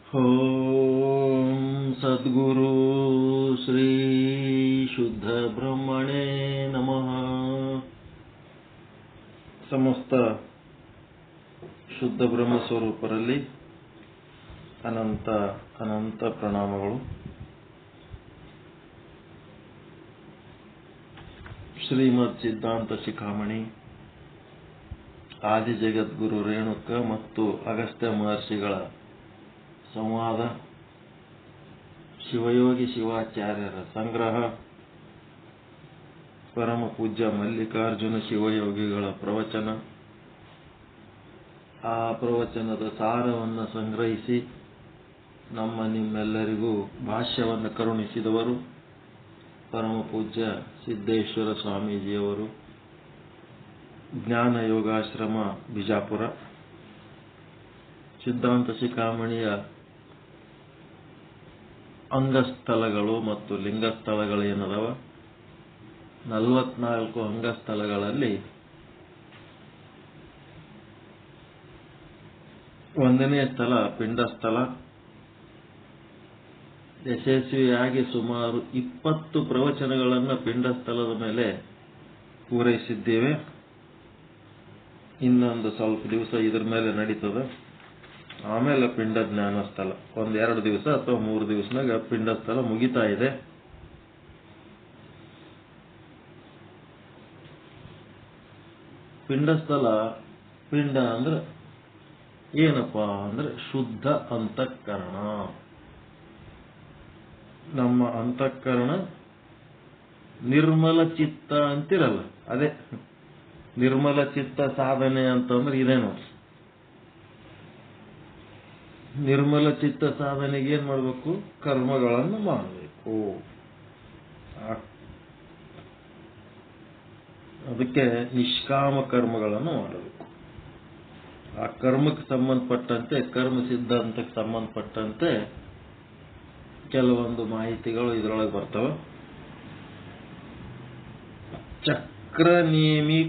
ಓಂ ಸದ್ಗುರು ಶ್ರೀ ಶುದ್ಧ ಬ್ರಹ್ಮಣೇ ನಮಃ. ಸಮಸ್ತ ಶುದ್ಧ ಬ್ರಹ್ಮ ಸ್ವರೂಪರಲ್ಲಿ ಅನಂತ ಅನಂತ ಪ್ರಣಾಮಗಳು. ಶ್ರೀಮದ್ ಸಿದ್ಧಾಂತ ಶಿಖಾಮಣಿ ಆದಿ ಜಗದ್ಗುರು ರೇಣುಕ ಮತ್ತು ಅಗಸ್ತ್ಯ ಮಹರ್ಷಿಗಳ ಸಂವಾದ, ಶಿವಯೋಗಿ ಶಿವಾಚಾರ್ಯರ ಸಂಗ್ರಹ, ಪರಮ ಪೂಜ್ಯ ಮಲ್ಲಿಕಾರ್ಜುನ ಶಿವಯೋಗಿಗಳ ಪ್ರವಚನ, ಆ ಪ್ರವಚನದ ಸಾರವನ್ನು ಸಂಗ್ರಹಿಸಿ ನಿಮ್ಮೆಲ್ಲರಿಗೂ ಭಾಷ್ಯವನ್ನು ಕರುಣಿಸಿದವರು ಪರಮ ಪೂಜ್ಯ ಸಿದ್ದೇಶ್ವರ ಸ್ವಾಮೀಜಿಯವರು, ಜ್ಞಾನ ಯೋಗಾಶ್ರಮ ಬಿಜಾಪುರ. ಸಿದ್ಧಾಂತ ಶಿಖಾಮಣಿಯ ಅಂಗಸ್ಥಳಗಳು ಮತ್ತು ಲಿಂಗಸ್ಥಳಗಳು ಏನದವ, 44 ಅಂಗಸ್ಥಳಗಳಲ್ಲಿ 1ನೇ ಸ್ಥಳ ಪಿಂಡಸ್ಥಳ. ಯಶಸ್ವಿಯಾಗಿ ಸುಮಾರು 20 ಪ್ರವಚನಗಳನ್ನು ಪಿಂಡಸ್ಥಳದ ಮೇಲೆ ಪೂರೈಸಿದ್ದೇವೆ. ಇನ್ನೊಂದು ಸ್ವಲ್ಪ ದಿವಸ ಇದ್ರ ಮೇಲೆ ನಡೀತದೆ. ಆಮೇಲೆ ಪಿಂಡ ಜ್ಞಾನ ಸ್ಥಳ 1-2 ದಿವಸ ಅಥವಾ 3 ದಿವಸನಾಗ ಪಿಂಡ ಸ್ಥಳ ಮುಗಿತಾ ಇದೆ. ಪಿಂಡಸ್ಥಳ, ಪಿಂಡ ಅಂದ್ರೆ ಏನಪ್ಪಾ ಅಂದ್ರೆ ಶುದ್ಧ ಅಂತಃಕರಣ. ನಮ್ಮ ಅಂತಃಕರಣ ನಿರ್ಮಲ ಚಿತ್ತ ಅಂತಿರಲ್ಲ, ಅದೇ ನಿರ್ಮಲ ಚಿತ್ತ ಸಾಧನೆ ಅಂತಂದ್ರೆ ಇದೇ ನೋಡಿ. ನಿರ್ಮಲ ಚಿತ್ತ ಸಾಧನೆಗೆ ಏನ್ ಮಾಡಬೇಕು? ಕರ್ಮಗಳನ್ನು ಮಾಡಬೇಕು. ಅದಕ್ಕೆ ನಿಷ್ಕಾಮ ಕರ್ಮಗಳನ್ನು ಮಾಡಬೇಕು. ಆ ಕರ್ಮಕ್ಕೆ ಸಂಬಂಧಪಟ್ಟಂತೆ, ಕರ್ಮ ಸಿದ್ಧಾಂತಕ್ಕೆ ಸಂಬಂಧಪಟ್ಟಂತೆ ಕೆಲವೊಂದು ಮಾಹಿತಿಗಳು ಇದರೊಳಗೆ ಬರ್ತವೆ. ಚಕ್ರನೇಮಿ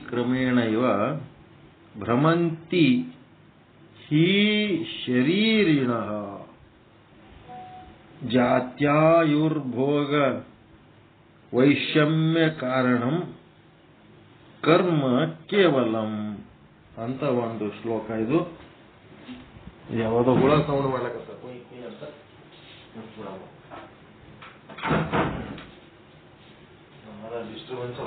ಕ್ರಮೇಣೈವ ಭ್ರಮಂತಿ ಹಿ ಶರೀರಿಣಃ ಜಾತ್ಯಾಯುರ್ಭೋಗ ವೈಷಮ್ಯ ಕಾರಣಂ ಕರ್ಮ ಕೇವಲಂ ಅಂತ ಒಂದು ಶ್ಲೋಕ. ಇದು ಯಾವುದೋ ಹುಳ ಸೌಂಡ್ ಮಾಡ್ಲಕತ್ತ ಡಿಸ್ಟರ್ಬೆನ್ಸ್.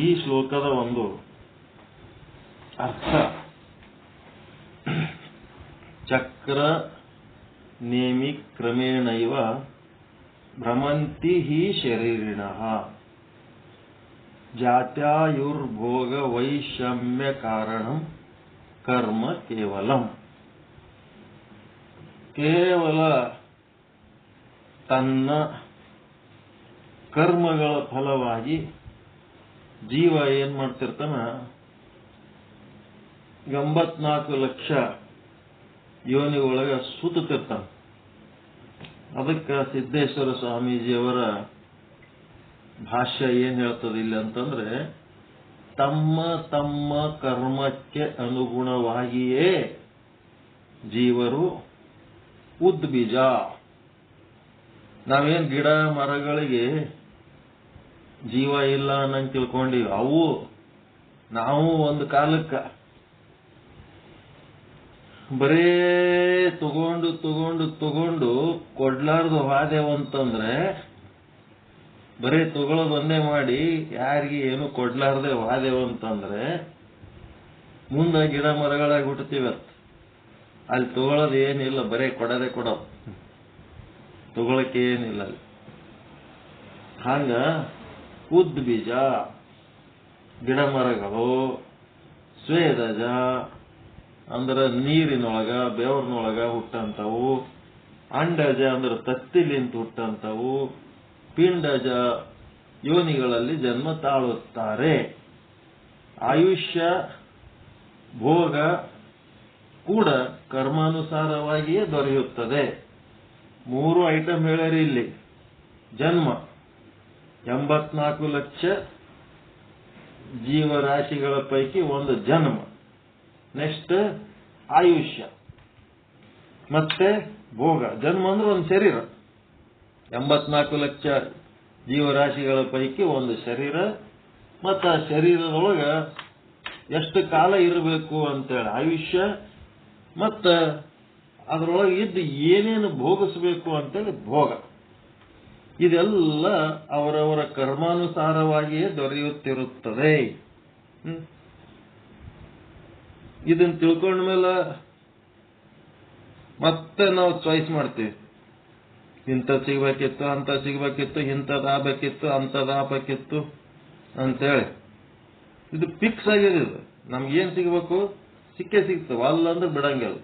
ಈ ಶ್ಲೋಕದ ಒಂದು ಅರ್ಥ, ಚಕ್ರ ನೇಮಿ ಕ್ರಮೇಣೈವ ಭ್ರಮಂತಿ ಹಿ ಶರೀರಿಣಃ ಜಾತ್ಯಾಯುರ್ಭೋಗ ವೈಷಮ್ಯ ಕಾರಣಂ ಕರ್ಮ ಕೇವಲಂ. ಕೇವಲ ತನ್ನ ಕರ್ಮಗಳ ಫಲವಾಗಿ ಜೀವ ಏನ್ ಮಾಡ್ತಿರ್ತಾನ, 84 ಲಕ್ಷ ಯೋನಿ ಒಳಗ ಸುತ್ತಿರ್ತಾನ. ಅದಕ್ಕೆ ಸಿದ್ದೇಶ್ವರ ಸ್ವಾಮೀಜಿಯವರ ಭಾಷ್ಯ ಏನ್ ಹೇಳ್ತದೆ ಇಲ್ಲಿ ಅಂತಂದ್ರೆ, ತಮ್ಮ ತಮ್ಮ ಕರ್ಮಕ್ಕೆ ಅನುಗುಣವಾಗಿಯೇ ಜೀವರು ಉದ್ಬೀಜ. ನಾವೇನ್ ಗಿಡ ಮರಗಳಿಗೆ ಜೀವ ಇಲ್ಲ ಅನ್ನಂಗೆ ತಿಳ್ಕೊಂಡಿವಿ. ಅವು ನಾವು ಒಂದು ಕಾಲಕ್ಕೆ ಬರೇ ತಗೊಂಡು ಕೊಡ್ಲಾರ್ದು ಹಾದೇವಂತಂದ್ರೆ, ಬರೇ ತಗೊಳ್ಳೋದು ಒಂದೇ ಮಾಡಿ ಯಾರಿಗೆ ಏನು ಕೊಡ್ಲಾರ್ದೆ ಹಾದೇವಂತಂದ್ರೆ ಮುಂದೆ ಗಿಡ ಮರಗಳಾಗಿ ಹುಟ್ಟುತ್ತೀವತ್. ಅಲ್ಲಿ ತಗೊಳ್ಳೋದು ಏನಿಲ್ಲ, ಬರೇ ಕೊಡೋದು, ತಗೊಳಕ್ಕೆ ಏನಿಲ್ಲ ಅಲ್ಲಿ. ಹಂಗ ಉದ್ಬೀಜ ಗಿಡ ಮರಗಳು, ಸ್ವೇದಜ ಅಂದ್ರೆ ನೀರಿನೊಳಗ ಬೆವರಿನೊಳಗ ಹುಟ್ಟಂತವು, ಅಂಡಜ ಅಂದ್ರೆ ತತ್ತಿಲಿಂತ ಹುಟ್ಟಂತವು, ಪಿಂಡಜ ಯೋನಿಗಳಲ್ಲಿ ಜನ್ಮ ತಾಳುತ್ತಾರೆ. ಆಯುಷ್ಯ ಭೋಗ ಕೂಡ ಕರ್ಮಾನುಸಾರವಾಗಿಯೇ ದೊರೆಯುತ್ತದೆ. 3 ಐಟಮ್ ಹೇಳ್ಯಾರಿ ಇಲ್ಲಿ. ಜನ್ಮ 84 ಲಕ್ಷ ಜೀವರಾಶಿಗಳ ಪೈಕಿ ಒಂದು ಜನ್ಮ. ನೆಕ್ಸ್ಟ್ ಆಯುಷ್ಯ, ಮತ್ತೆ ಭೋಗ. ಜನ್ಮ ಅಂದ್ರೆ ಒಂದು ಶರೀರ. 84 ಲಕ್ಷ ಜೀವರಾಶಿಗಳ ಪೈಕಿ ಒಂದು ಶರೀರ, ಮತ್ತು ಆ ಶರೀರದೊಳಗ ಎಷ್ಟು ಕಾಲ ಇರಬೇಕು ಅಂತೇಳಿ ಆಯುಷ್ಯ, ಮತ್ತು ಅದರೊಳಗೆ ಇದ್ದು ಏನೇನು ಭೋಗಿಸ್ಬೇಕು ಅಂತೇಳಿ ಭೋಗ. ಇದೆಲ್ಲ ಅವರವರ ಕರ್ಮಾನುಸಾರವಾಗಿಯೇ ದೊರೆಯುತ್ತಿರುತ್ತದೆ. ಇದನ್ನ ತಿಳ್ಕೊಂಡ ಮೇಲೆ ಮತ್ತೆ ನಾವು ಚಾಯ್ಸ್ ಮಾಡ್ತೀವಿ. ಇಂಥದ್ದು ಸಿಗ್ಬೇಕಿತ್ತು, ಅಂತ ಸಿಗ್ಬೇಕಿತ್ತು, ಇಂಥದ್ದು ಆಗ್ಬೇಕಿತ್ತು, ಅಂಥದ್ದು ಆಗ್ಬೇಕಿತ್ತು ಅಂತೇಳಿ. ಇದು ಫಿಕ್ಸ್ ಆಗಿದೆ. ಇದು ನಮ್ಗೇನ್ ಸಿಗ್ಬೇಕು ಸಿಕ್ಕೇ ಸಿಗ್ತವೆ. ಅಲ್ಲ ಅಂದ್ರೆ ಬಿಡಂಗಿಲ್ಲ.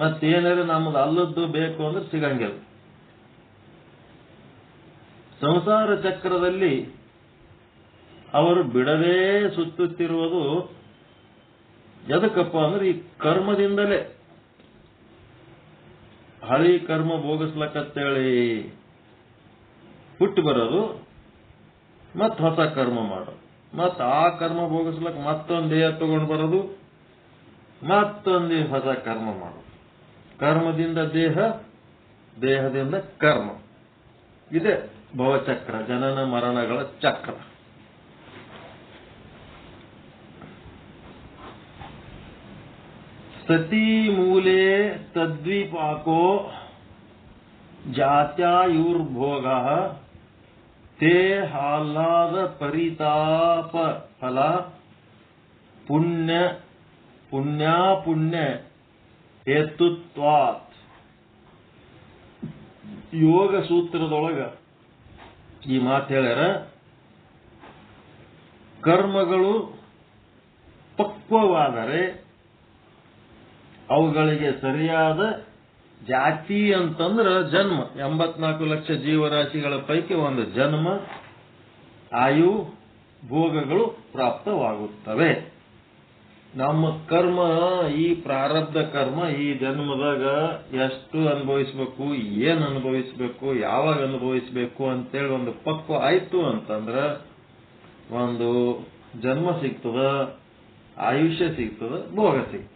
ಮತ್ತೇನಾದ್ರು ನಮ್ದು ಅಲ್ಲದ್ದು ಬೇಕು ಅಂದ್ರೆ ಸಿಗಂಗಿಲ್ಲ. ಸಂಸಾರ ಚಕ್ರದಲ್ಲಿ ಅವರು ಬಿಡದೇ ಸುತ್ತುತ್ತಿರುವುದು ಎದಕ್ಕಪ್ಪ ಅಂದ್ರೆ ಈ ಕರ್ಮದಿಂದಲೇ. ಹಳಿ ಕರ್ಮ ಭೋಗಿಸ್ಲಕ್ಕಂತೇಳಿ ಹುಟ್ಟು ಬರೋದು, ಮತ್ ಹೊಸ ಕರ್ಮ ಮಾಡೋದು, ಮತ್ ಆ ಕರ್ಮ ಭೋಗಿಸ್ಲಕ್ಕ ಮತ್ತೊಂದು ದೇಹ ತಗೊಂಡು ಬರೋದು, ಮತ್ತೊಂದು ಹೊಸ ಕರ್ಮ ಮಾಡೋದು. ಕರ್ಮದಿಂದ ದೇಹ, ದೇಹದಿಂದ ಕರ್ಮ. ಇದೆ ಭವಚಕ್ರ, ಜನನ ಮರಣಗಳ ಚಕ್ರ. ಸತಿ ಮೂಲೆ ತದ್ವಿಪಾಕೋ ಜಾತ್ಯಾಯುರ್ಭೋಗ ತೇ ಆಹ್ಲಾದ ಪರಿತಾಪ ಫಲ ಪುಣ್ಯ ಹೇತುತ್ವಾತ್. ಯೋಗ ಸೂತ್ರದೊಳಗ ಈ ಮಾತು ಹೇಳ್ಯಾರ. ಕರ್ಮಗಳು ಪಕ್ವವಾದರೆ ಅವುಗಳಿಗೆ ಸರಿಯಾದ ಜಾತಿ ಅಂತಂದ್ರ ಜನ್ಮ. 84 ಲಕ್ಷ ಜೀವರಾಶಿಗಳ ಪೈಕಿ ಒಂದು ಜನ್ಮ, ಆಯು, ಭೋಗಗಳು ಪ್ರಾಪ್ತವಾಗುತ್ತವೆ. ನಮ್ಮ ಕರ್ಮ, ಈ ಪ್ರಾರಬ್ಧ ಕರ್ಮ ಈ ಜನ್ಮದಾಗ ಎಷ್ಟು ಅನುಭವಿಸ್ಬೇಕು, ಏನ್ ಅನುಭವಿಸ್ಬೇಕು, ಯಾವಾಗ ಅನುಭವಿಸ್ಬೇಕು ಅಂತೇಳಿ ಒಂದು ಪಕ್ವ ಆಯ್ತು ಅಂತಂದ್ರ ಒಂದು ಜನ್ಮ ಸಿಗ್ತದ, ಆಯುಷ್ಯ ಸಿಗ್ತದ, ಭೋಗ ಸಿಗ್ತದ.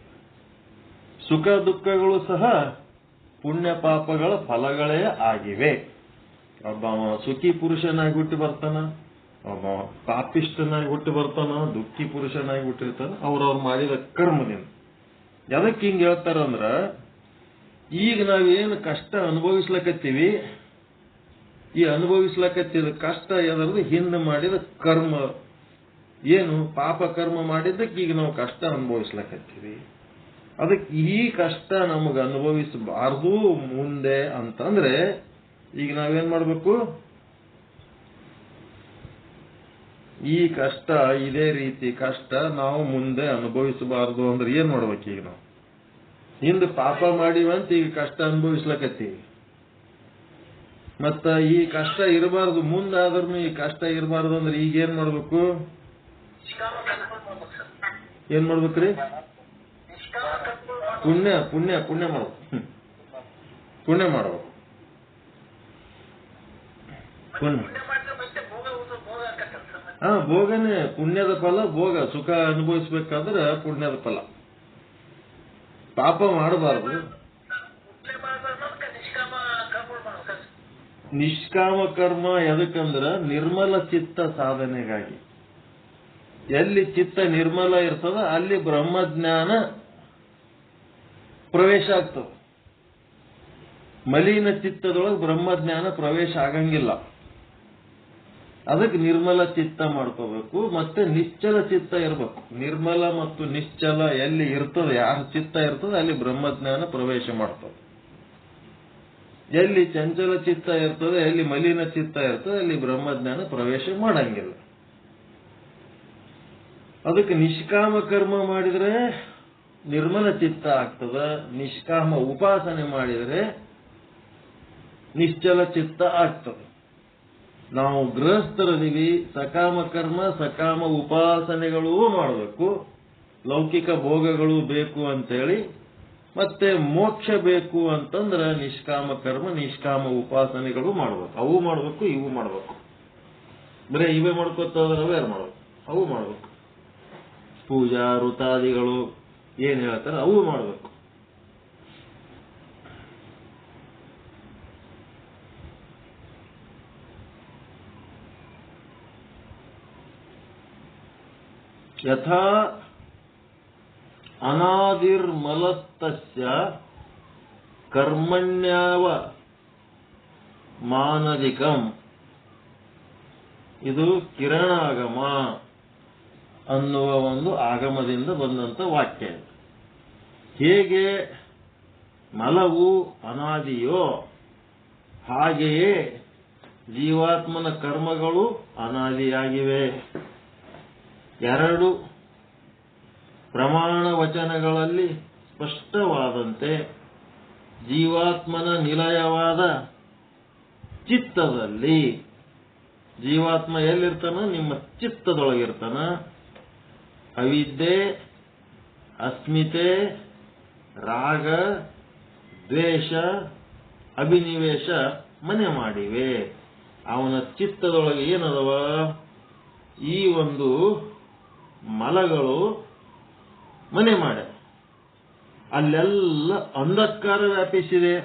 ಸುಖ ದುಃಖಗಳು ಸಹ ಪುಣ್ಯ ಪಾಪಗಳ ಫಲಗಳೇ ಆಗಿವೆ. ಒಬ್ಬ ಸುಖಿ ಪುರುಷನಾಗಿ ಹುಟ್ಟಿ ಬರ್ತಾನ, ಒಬ್ಬ ಪಾಪಿಷ್ಟನಾಗಿ ಹುಟ್ಟಿ ಬರ್ತಾನ, ದುಃಖಿ ಪುರುಷನಾಗಿ ಹುಟ್ಟಿರ್ತಾನ, ಅವ್ರವ್ರು ಮಾಡಿದ ಕರ್ಮದಿಂದ. ಎದಕ್ಕೆ ಹಿಂಗೆ ಹೇಳ್ತಾರಂದ್ರ, ಈಗ ನಾವೇನು ಕಷ್ಟ ಅನುಭವಿಸ್ಲಕತ್ತೀವಿ, ಈ ಅನುಭವಿಸ್ಲಕತ್ತಿದ ಕಷ್ಟ ಎದರದು ಹಿಂದೆ ಮಾಡಿದ ಕರ್ಮ. ಏನು ಪಾಪ ಕರ್ಮ ಮಾಡಿದ್ದಕ್ಕೆ ಈಗ ನಾವು ಕಷ್ಟ ಅನುಭವಿಸ್ಲಕತ್ತೀವಿ. ಅದಕ್ಕೆ ಈ ಕಷ್ಟ ನಮಗೆ ಅನುಭವಿಸಬಾರ್ದು ಮುಂದೆ ಅಂತಂದ್ರೆ ಈಗ ನಾವೇನ್ ಮಾಡ್ಬೇಕು, ಈ ಕಷ್ಟ, ಇದೇ ರೀತಿ ಕಷ್ಟ ನಾವು ಮುಂದೆ ಅನುಭವಿಸಬಾರ್ದು ಅಂದ್ರೆ ಏನ್ ಮಾಡ್ಬೇಕು? ಈಗ ನಾವು ಹಿಂದೆ ಪಾಪ ಮಾಡಿವಂತ ಈಗ ಕಷ್ಟ ಅನುಭವಿಸ್ಲಕತ್ತೀವಿ. ಮತ್ತ ಈ ಕಷ್ಟ ಇರಬಾರ್ದು, ಮುಂದಾದ್ರೂ ಈ ಕಷ್ಟ ಇರಬಾರ್ದು ಅಂದ್ರೆ ಈಗ ಏನ್ ಮಾಡ್ಬೇಕು? ಏನ್ ಮಾಡ್ಬೇಕ್ರಿ? ಪುಣ್ಯ ಪುಣ್ಯ ಪುಣ್ಯ ಮಾಡ್ಬೇಕು. ಪುಣ್ಯ ಮಾಡ್ಬೇಕು. ಭೋಗನೇ ಪುಣ್ಯದ ಫಲ. ಭೋಗ ಸುಖ ಅನುಭವಿಸ್ಬೇಕಾದ್ರೆ ಪುಣ್ಯದ ಫಲ. ಪಾಪ ಮಾಡಬಾರ್ದು. ನಿಷ್ಕಾಮ ಕರ್ಮ ಎದಕ್ಕಂದ್ರ ನಿರ್ಮಲ ಚಿತ್ತ ಸಾಧನೆಗಾಗಿ. ಎಲ್ಲಿ ಚಿತ್ತ ನಿರ್ಮಲ ಇರ್ತದ ಅಲ್ಲಿ ಬ್ರಹ್ಮಜ್ಞಾನ ಪ್ರವೇಶ ಆಗ್ತದೆ. ಮಲಿನ ಚಿತ್ತದೊಳಗೆ ಬ್ರಹ್ಮಜ್ಞಾನ ಪ್ರವೇಶ ಆಗಂಗಿಲ್ಲ. ಅದಕ್ಕೆ ನಿರ್ಮಲ ಚಿತ್ತ ಮಾಡ್ಕೋಬೇಕು. ಮತ್ತೆ ನಿಶ್ಚಲ ಚಿತ್ತ ಇರಬೇಕು. ನಿರ್ಮಲ ಮತ್ತು ನಿಶ್ಚಲ ಎಲ್ಲಿ ಇರ್ತದೆ, ಯಾರ ಚಿತ್ತ ಇರ್ತದೆ ಅಲ್ಲಿ ಬ್ರಹ್ಮಜ್ಞಾನ ಪ್ರವೇಶ ಮಾಡ್ತದೆ. ಎಲ್ಲಿ ಚಂಚಲ ಚಿತ್ತ ಇರ್ತದೆ, ಎಲ್ಲಿ ಮಲಿನ ಚಿತ್ತ ಇರ್ತದೆ ಅಲ್ಲಿ ಬ್ರಹ್ಮಜ್ಞಾನ ಪ್ರವೇಶ ಮಾಡಂಗಿಲ್ಲ. ಅದಕ್ಕೆ ನಿಷ್ಕಾಮ ಕರ್ಮ ಮಾಡಿದ್ರೆ ನಿರ್ಮಲ ಚಿತ್ತ ಆಗ್ತದ. ನಿಷ್ಕಾಮ ಉಪಾಸನೆ ಮಾಡಿದರೆ ನಿಶ್ಚಲ ಚಿತ್ತ ಆಗ್ತದೆ. ನಾವು ಗೃಹಸ್ಥರದೀವಿ, ಸಕಾಮ ಕರ್ಮ ಸಕಾಮ ಉಪಾಸನೆಗಳೂ ಮಾಡಬೇಕು. ಲೌಕಿಕ ಭೋಗಗಳು ಬೇಕು ಅಂತೇಳಿ, ಮತ್ತೆ ಮೋಕ್ಷ ಬೇಕು ಅಂತಂದ್ರೆ ನಿಷ್ಕಾಮ ಕರ್ಮ, ನಿಷ್ಕಾಮ ಉಪಾಸನೆಗಳು ಮಾಡ್ಬೇಕು. ಅವು ಮಾಡ್ಬೇಕು, ಇವು ಮಾಡ್ಬೇಕು. ಬರೀ ಇವೇ ಮಾಡ್ಕೋತಾದ್ರೆ ಅವೇ ಮಾಡ್ಬೇಕು, ಅವು ಮಾಡ್ಬೇಕು. ಪೂಜಾ ಋತಾದಿಗಳು ಏನ್ ಹೇಳ್ತಾರೆ ಅವು ಮಾಡ್ಬೇಕು. ಯಥಾ ಅನಾದಿರ್ಮಲತ್ತಸ್ಯ ಕರ್ಮಣ್ಯಾವ ಮಾನದಿಕಂ. ಇದು ಕಿರಣಾಗಮ ಅನ್ನುವ ಒಂದು ಆಗಮದಿಂದ ಬಂದಂತ ವಾಕ್ಯ. ಹೇಗೆ ಮಲವು ಅನಾದಿಯೋ ಹಾಗೆಯೇ ಜೀವಾತ್ಮನ ಕರ್ಮಗಳು ಅನಾದಿಯಾಗಿವೆ. ಎರಡು ಪ್ರಮಾಣ ವಚನಗಳಲ್ಲಿ ಸ್ಪಷ್ಟವಾದಂತೆ ಜೀವಾತ್ಮನ ನಿಲಯವಾದ ಚಿತ್ತದಲ್ಲಿ, ಜೀವಾತ್ಮ ಎಲ್ಲಿರ್ತಾನ? ನಿಮ್ಮ ಚಿತ್ತದೊಳಗಿರ್ತಾನ. ಅವಿದ್ಯೆ, ಅಸ್ಮಿತೆ, ರಾಗ, ದ್ವೇಷ, ಅಭಿನಿವೇಶ ಮನೆ ಮಾಡಿವೆ. ಅವನ ಚಿತ್ತದೊಳಗೆ ಏನದವ? ಈ ಒಂದು ಮಲಗಳು ಮನೆ ಮಾಡ. ಅಲ್ಲೆಲ್ಲ ಅಂಧಕಾರ ವ್ಯಾಪಿಸಿದೆ.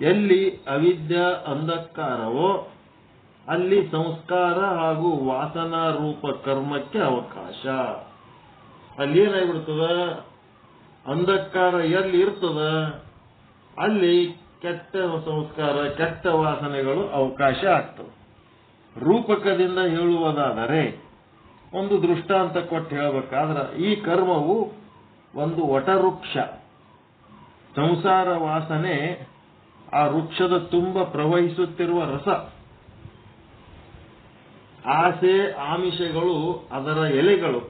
ಎಲ್ಲಿ ಅವಿದ್ಯಾ ಅಂಧಕಾರವೋ ಅಲ್ಲಿ ಸಂಸ್ಕಾರ ಹಾಗೂ ವಾಸನಾ ರೂಪ ಕರ್ಮಕ್ಕೆ ಅವಕಾಶ. ಅಲ್ಲಿ ಏನಾಗ್ಬಿಡ್ತದ? ಅಂಧಕಾರ ಎಲ್ಲಿ ಇರ್ತದ ಅಲ್ಲಿ ಕೆಟ್ಟ ಸಂಸ್ಕಾರ, ಕೆಟ್ಟ ವಾಸನೆಗಳು ಅವಕಾಶ ಆಗ್ತವೆ. ರೂಪಕದಿಂದ ಹೇಳುವುದಾದರೆ, ಒಂದು ದೃಷ್ಟಾಂತ ಕೊಟ್ಟು ಹೇಳಬೇಕಾದ್ರೆ, ಈ ಕರ್ಮವು ಒಂದು ವಟವೃಕ್ಷ. ಸಂಸಾರ ವಾಸನೆ ಆ ವೃಕ್ಷದ ತುಂಬ ಪ್ರವಹಿಸುತ್ತಿರುವ ರಸ. ಆಸೆ ಆಮಿಷಗಳು ಅದರ ಎಲೆಗಳು.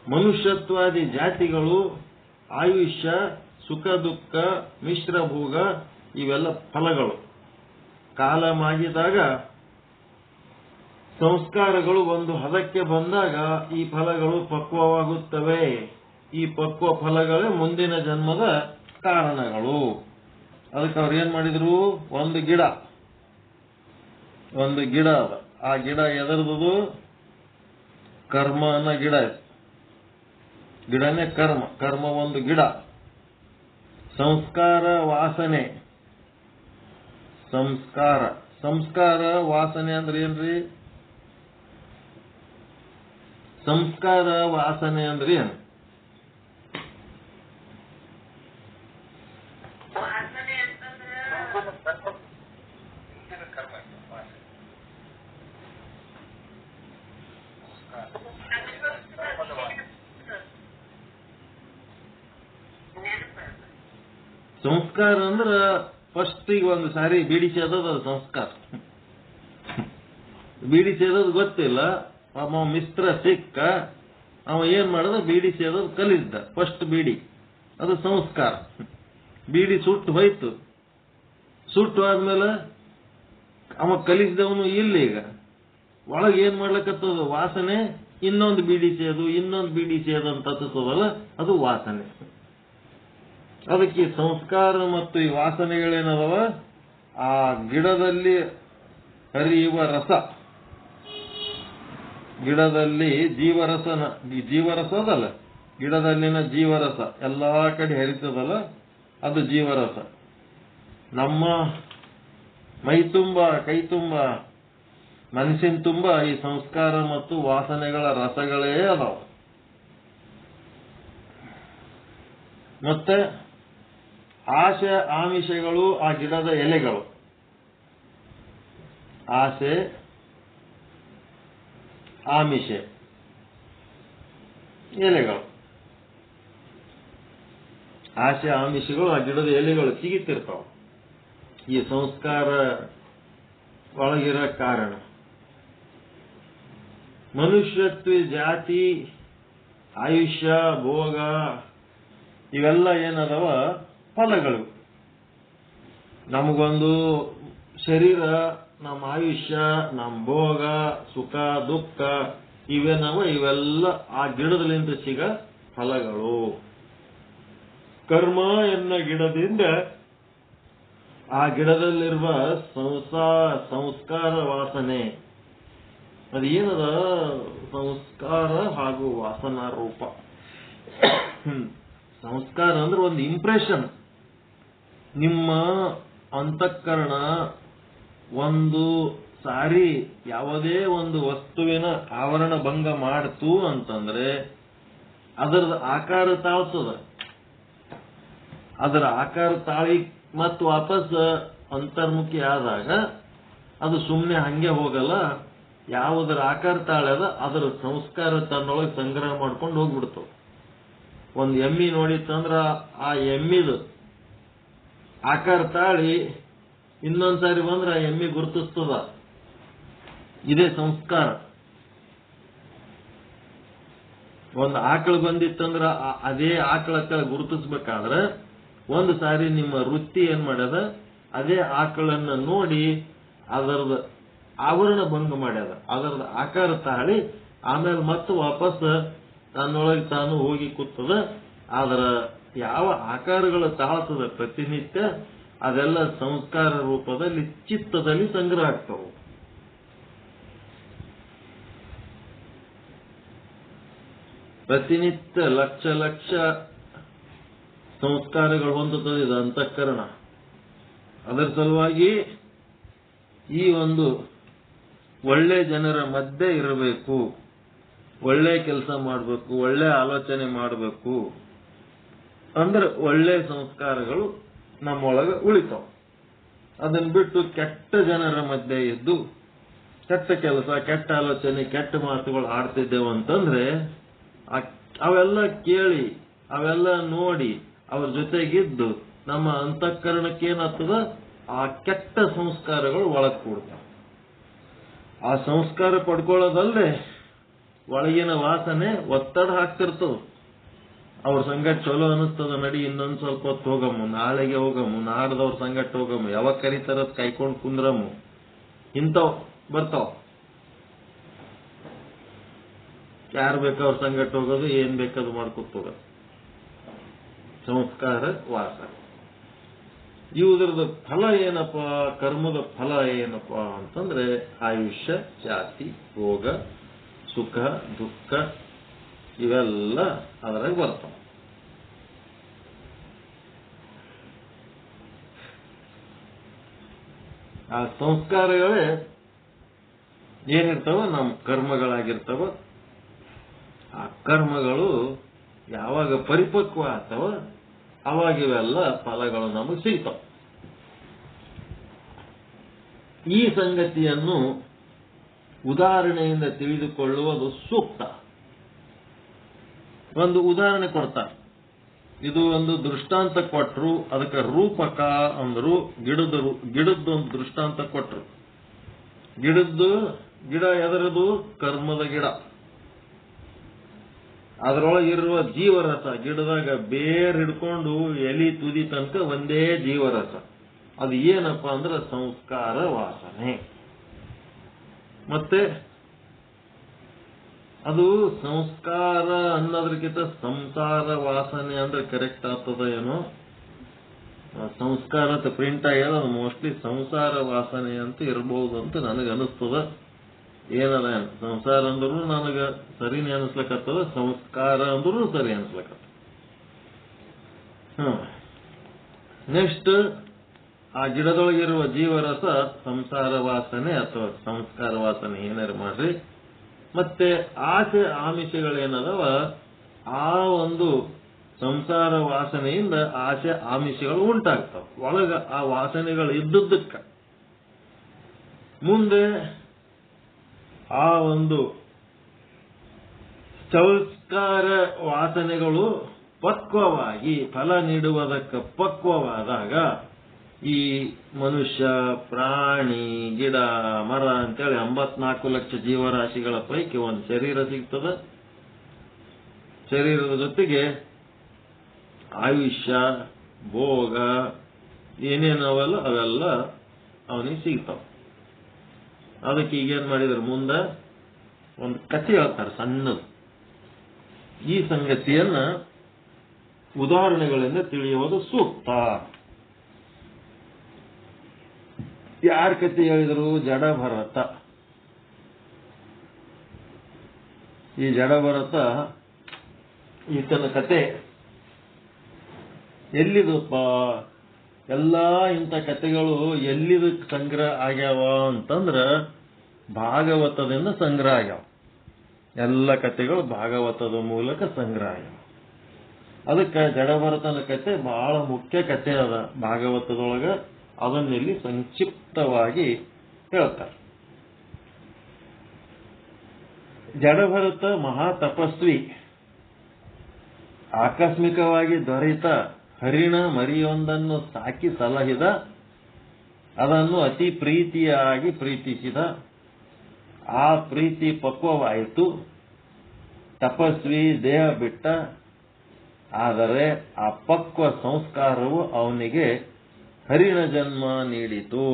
ಮನುಷ್ಯತ್ವಾದಿ ಜಾತಿಗಳು ಆಯುಷ್ಯ, ಸುಖ ದುಃಖ, ಮಿಶ್ರಭೋಗ ಇವೆಲ್ಲ ಫಲಗಳು. ಕಾಲ ಮಾಗಿದಾಗ ಸಂಸ್ಕಾರಗಳು ಒಂದು ಹದಕ್ಕೆ ಬಂದಾಗ ಈ ಫಲಗಳು ಪಕ್ವವಾಗುತ್ತವೆ. ಈ ಪಕ್ವ ಫಲಗಳೇ ಮುಂದಿನ ಜನ್ಮದ ಕಾರಣಗಳು. ಅದಕ್ಕೆ ಅವ್ರು ಏನ್ ಮಾಡಿದ್ರು? ಒಂದು ಗಿಡ ಅದ. ಆ ಗಿಡ ಎದರದು? ಕರ್ಮನ ಗಿಡ. ಗಿಡನೇ ಕರ್ಮ. ಕರ್ಮ ಒಂದು ಗಿಡ. ಸಂಸ್ಕಾರ ವಾಸನೆ. ಸಂಸ್ಕಾರ ವಾಸನೆ ಅಂದ್ರೆ ಏನ್ರಿ? ಸಂಸ್ಕಾರ ವಾಸನೆ ಅಂದ್ರೆ ಏನು? ಸಂಸ್ಕಾರ ಅಂದ್ರ ಫಸ್ಟ್ ಈಗ ಒಂದು ಸಾರಿ ಬೀಡಿ ಸೇದೋದು ಅದು ಸಂಸ್ಕಾರ. ಬೀಡಿ ಸೇದೋದು ಗೊತ್ತಿಲ್ಲ, ಅವ ಮಿಸ್ತ್ರ ಸಿಕ್ಕ, ಅವ ಏನ್ ಮಾಡ್ದ? ಬೀಡಿ ಸೇದೋದು ಕಲಿಸ್ದ. ಫಸ್ಟ್ ಬೀಡಿ, ಅದು ಸಂಸ್ಕಾರ. ಬೀಡಿ ಸುಟ್ಟು ಹೋಯ್ತು. ಸುಟ್ಟು ಆದ್ಮೇಲೆ ಅವ ಕಲಿಸಿದವನು ಇಲ್ಲ. ಈಗ ಒಳಗೆ ಏನ್ ಮಾಡ್ಲಕತ್ತದ? ವಾಸನೆ. ಇನ್ನೊಂದು ಬೀಡಿ ಸೇದು ಅಂತ ಹತ್ತದಲ್ಲ, ಅದು ವಾಸನೆ. ಅದಕ್ಕೆ ಸಂಸ್ಕಾರ ಮತ್ತು ಈ ವಾಸನೆಗಳೇನದವ? ಆ ಗಿಡದಲ್ಲಿ ಹರಿಯುವ ರಸ. ಗಿಡದಲ್ಲಿ ಜೀವರಸ ಅದಲ್ಲ, ಗಿಡದಲ್ಲಿನ ಜೀವರಸ ಎಲ್ಲಾ ಕಡೆ ಹರಿತದಲ್ಲ, ಅದು ಜೀವರಸ. ನಮ್ಮ ಮೈ ತುಂಬ, ಕೈ ತುಂಬ, ಮನಸ್ಸಿನ ತುಂಬ ಈ ಸಂಸ್ಕಾರ ಮತ್ತು ವಾಸನೆಗಳ ರಸಗಳೇ ಅದಾವ. ಮತ್ತೆ ಆಸೆ ಆಮಿಷಗಳು ಆ ಗಿಡದ ಎಲೆಗಳು. ಆಸೆ ಆಮಿಷ ಎಲೆಗಳು. ಆಸೆ ಆಮಿಷಗಳು ಆ ಗಿಡದ ಎಲೆಗಳು ಸಿಗುತ್ತಿರ್ತಾವ. ಈ ಸಂಸ್ಕಾರ ಒಳಗಿರೋ ಕಾರಣ. ಮನುಷ್ಯತ್ವ ಜಾತಿ, ಆಯುಷ್ಯ, ಭೋಗ ಇವೆಲ್ಲ ಏನದವ? ಫಲಗಳು. ನಮಗೊಂದು ಶರೀರ, ನಮ್ಮ ಆಯುಷ್ಯ, ನಮ್ಮ ಭೋಗ, ಸುಖ ದುಃಖ ಇವೆಲ್ಲ ಆ ಗಿಡದಲ್ಲಿಂದ ಸಿಗ ಫಲಗಳು. ಕರ್ಮ ಎನ್ನ ಗಿಡದಿಂದ ಆ ಗಿಡದಲ್ಲಿರುವ ಸಂಸ್ಕಾರ ವಾಸನೆ, ಅದೇನದ ಸಂಸ್ಕಾರ ಹಾಗೂ ವಾಸನಾ ರೂಪ. ಸಂಸ್ಕಾರ ಅಂದ್ರೆ ಒಂದು ಇಂಪ್ರೆಷನ್. ನಿಮ್ಮ ಅಂತಃಕರಣ ಒಂದು ಸಾರಿ ಯಾವುದೇ ಒಂದು ವಸ್ತುವಿನ ಆವರಣ ಭಂಗ ಮಾಡ್ತು ಅಂತಂದ್ರೆ ಅದರದ ಆಕಾರ ತಾಳ್ತದ. ಅದರ ಆಕಾರ ತಾಳಿ ಮತ್ತು ವಾಪಸ್ ಅಂತರ್ಮುಖಿ ಆದಾಗ ಅದು ಸುಮ್ಮನೆ ಹಂಗೆ ಹೋಗಲ್ಲ. ಯಾವುದರ ಆಕಾರ ತಾಳ್ಯದ ಅದರ ಸಂಸ್ಕಾರ ತನ್ನೊಳಗೆ ಸಂಗ್ರಹ ಮಾಡ್ಕೊಂಡು ಹೋಗ್ಬಿಡ್ತವ. ಒಂದು ಎಮ್ಮಿ ನೋಡಿತ್ತಂದ್ರ ಆ ಎಮ್ಮಿದು ಆಕಾರ ತಾಳಿ ಇನ್ನೊಂದ್ಸಾರಿ ಬಂದ್ರೆ ಆ ಎಮ್ಮಿ ಗುರುತಿಸ್ತದ. ಇದೇ ಸಂಸ್ಕಾರ. ಒಂದು ಆಕಳು ಬಂದಿತ್ತಂದ್ರ ಅದೇ ಆಕಳ ಗುರುತಿಸ್ಬೇಕಾದ್ರೆ ಒಂದು ಸಾರಿ ನಿಮ್ಮ ವೃತ್ತಿ ಏನ್ ಮಾಡ್ಯದ, ಅದೇ ಆಕಳನ್ನ ನೋಡಿ ಅದರದ ಆವರಣ ಭಂಗ ಮಾಡ್ಯದ, ಅದರದ ಆಕಾರ ತಾಳಿ ಆಮೇಲೆ ಮತ್ತೆ ವಾಪಸ್ ತನ್ನೊಳಗೆ ತಾನು ಹೋಗಿ ಕೂತದ. ಅದರ ಯಾವ ಆಕಾರಗಳು ತಾಳ್ತದ ಪ್ರತಿನಿತ್ಯ ಅದೆಲ್ಲ ಸಂಸ್ಕಾರ ರೂಪದಲ್ಲಿ ಚಿತ್ತದಲ್ಲಿ ಸಂಗ್ರಹ ಆಗ್ತವೆ. ಪ್ರತಿನಿತ್ಯ ಲಕ್ಷ ಲಕ್ಷ ಸಂಸ್ಕಾರಗಳು ಹೊಂದುತ್ತದೆ ಇದು ಅಂತಃಕರಣ. ಅದರ ಸಲುವಾಗಿ ಈ ಒಂದು ಒಳ್ಳೆ ಜನರ ಮಧ್ಯೆ ಇರಬೇಕು, ಒಳ್ಳೆ ಕೆಲಸ ಮಾಡಬೇಕು, ಒಳ್ಳೆ ಆಲೋಚನೆ ಮಾಡಬೇಕು ಅಂದ್ರೆ ಒಳ್ಳೆ ಸಂಸ್ಕಾರಗಳು ನಮ್ಮೊಳಗೆ ಉಳಿತಾವ. ಅದನ್ನ ಬಿಟ್ಟು ಕೆಟ್ಟ ಜನರ ಮಧ್ಯೆ ಇದ್ದು ಕೆಟ್ಟ ಕೆಲಸ, ಕೆಟ್ಟ ಆಲೋಚನೆ, ಕೆಟ್ಟ ಮಾತುಗಳು ಆಡ್ತಿದ್ದೇವಂತಂದ್ರೆ ಅವೆಲ್ಲ ಕೇಳಿ ಅವೆಲ್ಲ ನೋಡಿ ಅವ್ರ ಜೊತೆಗಿದ್ದು ನಮ್ಮ ಅಂತಃಕರಣಕ್ಕೆ ಏನಾಗ್ತದ, ಆ ಕೆಟ್ಟ ಸಂಸ್ಕಾರಗಳು ಒಳಗ್ ಕೂಡ್ತಾವ. ಆ ಸಂಸ್ಕಾರ ಪಡ್ಕೊಳ್ಳೋದಲ್ಲದೆ ಒಳಗಿನ ವಾಸನೆ ಒತ್ತಡ ಹಾಕ್ತಿರ್ತದ. ಅವ್ರ ಸಂಗಟ ಚಲೋ ಅನಿಸ್ತದ, ನಡಿ ಇನ್ನೊಂದ್ ಸ್ವಲ್ಪ ಹೊತ್ತು ಹೋಗಮ್ಮ, ನಾಳೆಗೆ ಹೋಗಮ್ಮ, ನಾಡ್ದವ್ರ ಸಂಗಟ ಹೋಗಮ್ಮ, ಯಾವಾಗ ಕರಿತಾರದ್ ಕೈಕೊಂಡ್ ಕುಂದ್ರಮ್ಮ, ಇಂಥವ್ ಬರ್ತಾವ. ಯಾರು ಬೇಕು ಅವ್ರ ಸಂಗಟ ಹೋಗೋದು, ಏನ್ ಬೇಕಾದ್ರು ಮಾಡ್ಕೊತ ಹೋಗೋದು. ಸಂಸ್ಕಾರ ವಾಸನೆ ಇವುದ್ರದ ಫಲ ಏನಪ್ಪ, ಕರ್ಮದ ಫಲ ಏನಪ್ಪ ಅಂತಂದ್ರೆ ಆಯುಷ್ಯ, ಜಾತಿ, ಭೋಗ, ಸುಖ, ದುಃಖ ಇವೆಲ್ಲ ಅದರಾಗ ಬರ್ತಾವ. ಆ ಸಂಸ್ಕಾರಗಳೇ ಏನಿರ್ತಾವ ನಮ್ಮ ಕರ್ಮಗಳಾಗಿರ್ತಾವ. ಆ ಕರ್ಮಗಳು ಯಾವಾಗ ಪರಿಪಕ್ವ ಆಗ್ತಾವ ಅವಾಗ ಇವೆಲ್ಲ ಫಲಗಳು ನಮಗೆ ಸಿಗ್ತಾವ. ಈ ಸಂಗತಿಯನ್ನು ಉದಾಹರಣೆಯಿಂದ ತಿಳಿದುಕೊಳ್ಳುವುದು ಸೂಕ್ತ. ಒಂದು ಉದಾಹರಣೆ ಕೊಡ್ತಾರೆ. ಇದು ಒಂದು ದೃಷ್ಟಾಂತ ಕೊಟ್ಟರು, ಅದಕ್ಕೆ ರೂಪಕ ಅಂದ್ರು. ಗಿಡದ್ದೊಂದು ದೃಷ್ಟಾಂತ ಕೊಟ್ಟರು. ಗಿಡ ಎದರದು? ಕರ್ಮದ ಗಿಡ. ಅದರೊಳಗಿರುವ ಜೀವರಸ, ಗಿಡದಾಗ ಬೇರ್ ಹಿಡ್ಕೊಂಡು ಎಲಿ ತುದಿ ತನಕ ಒಂದೇ ಜೀವರಸ. ಅದು ಏನಪ್ಪ ಅಂದ್ರೆ ಸಂಸ್ಕಾರ ವಾಸನೆ. ಮತ್ತೆ ಅದು ಸಂಸ್ಕಾರ ಅನ್ನೋದ್ರಕ್ಕಿಂತ ಸಂಸಾರ ವಾಸನೆ ಅಂದ್ರೆ ಕರೆಕ್ಟ್ ಆಗ್ತದ ಏನೋ. ಸಂಸ್ಕಾರ ಅಂತ ಪ್ರಿಂಟ್ ಆಗ್ಯದ, ಅದು ಮೋಸ್ಟ್ಲಿ ಸಂಸಾರ ವಾಸನೆ ಅಂತ ಇರಬಹುದು ಅಂತ ನನಗೆ ಅನಿಸ್ತದ. ಏನದ ಸಂಸಾರ ಅಂದ್ರೂ ನನಗ ಸರಿನೇ ಅನಿಸ್ಲಕತ್ತದ, ಸಂಸ್ಕಾರ ಅಂದ್ರೂ ಸರಿ ಅನಿಸ್ಲಕತ್ತ. ನೆಕ್ಸ್ಟ್ ಆ ಗಿಡದೊಳಗಿರುವ ಜೀವರಸ ಸಂಸಾರ ವಾಸನೆ ಅಥವಾ ಸಂಸ್ಕಾರ ವಾಸನೆ ಏನಾರು ಮಾಡ್ರಿ. ಮತ್ತೆ ಆಸೆ ಆಮಿಷಗಳೇನದವ, ಆ ಒಂದು ಸಂಸಾರ ವಾಸನೆಯಿಂದ ಆಸೆ ಆಮಿಷಗಳು ಉಂಟಾಗ್ತಾವ ಒಳಗ. ಆ ವಾಸನೆಗಳು ಇದ್ದದ್ದಕ್ಕ ಮುಂದೆ ಆ ಒಂದು ಸಂಸ್ಕಾರ ವಾಸನೆಗಳು ಪಕ್ವವಾಗಿ ಫಲ ನೀಡುವುದಕ್ಕೆ ಪಕ್ವವಾದಾಗ ಈ ಮನುಷ್ಯ, ಪ್ರಾಣಿ, ಗಿಡ, ಮರ ಅಂತೇಳಿ 84 ಲಕ್ಷ ಜೀವರಾಶಿಗಳ ಪೈಕಿ ಒಂದು ಶರೀರ ಸಿಗ್ತದ. ಶರೀರದ ಜೊತೆಗೆ ಆಯುಷ್ಯ, ಭೋಗ ಏನೇನವಲ್ಲ ಅವೆಲ್ಲ ಅವನಿಗೆ ಸಿಗ್ತಾವ. ಅದಕ್ಕೆ ಈಗೇನ್ ಮಾಡಿದ್ರು, ಮುಂದೆ ಒಂದು ಕಥೆ ಹೇಳ್ತಾರೆ ಸಣ್ಣದು. ಈ ಸಂಗತಿಯನ್ನ ಉದಾಹರಣೆಗಳಿಂದ ತಿಳಿಯುವುದು ಸೂಕ್ತ. ಯಾರ ಕಥೆ ಹೇಳಿದ್ರು? ಜಡಭರತ. ಈ ಜಡಭರತ ಈತನ ಕತೆ ಎಲ್ಲಿದಪ್ಪ? ಎಲ್ಲಾ ಇಂಥ ಕಥೆಗಳು ಎಲ್ಲಿದ ಸಂಗ್ರಹ ಆಗ್ಯಾವ ಅಂತಂದ್ರ ಭಾಗವತದಿಂದ ಸಂಗ್ರಹ ಆಗ್ಯಾವ. ಎಲ್ಲ ಕಥೆಗಳು ಭಾಗವತದ ಮೂಲಕ ಸಂಗ್ರಹ ಆಗ್ಯಾವ. ಅದಕ್ಕೆ ಜಡಭರತನ ಕಥೆ ಬಹಳ ಮುಖ್ಯ ಕಥೆ ಅದ ಭಾಗವತದೊಳಗ. ಅದನ್ನಿಲ್ಲಿ ಸಂಕ್ಷಿಪ್ತವಾಗಿ ಹೇಳ್ತಾರೆ. ಜಡಭರತ ಮಹಾ ತಪಸ್ವಿ. ಆಕಸ್ಮಿಕವಾಗಿ ದೊರೆತ ಹರಿಣ ಮರಿಯೊಂದನ್ನು ಸಾಕಿ ಸಲಹಿದ. ಅದನ್ನು ಅತಿ ಪ್ರೀತಿಯಾಗಿ ಪ್ರೀತಿಸಿದ. ಆ ಪ್ರೀತಿ ಪಕ್ವವಾಯಿತು. ತಪಸ್ವಿ ದೇಹ ಬಿಟ್ಟ. ಆದರೆ ಆ ಪಕ್ವ ಸಂಸ್ಕಾರವು ಅವನಿಗೆ ಹರಿಣ ಜನ್ಮ ನೀಡಿತು.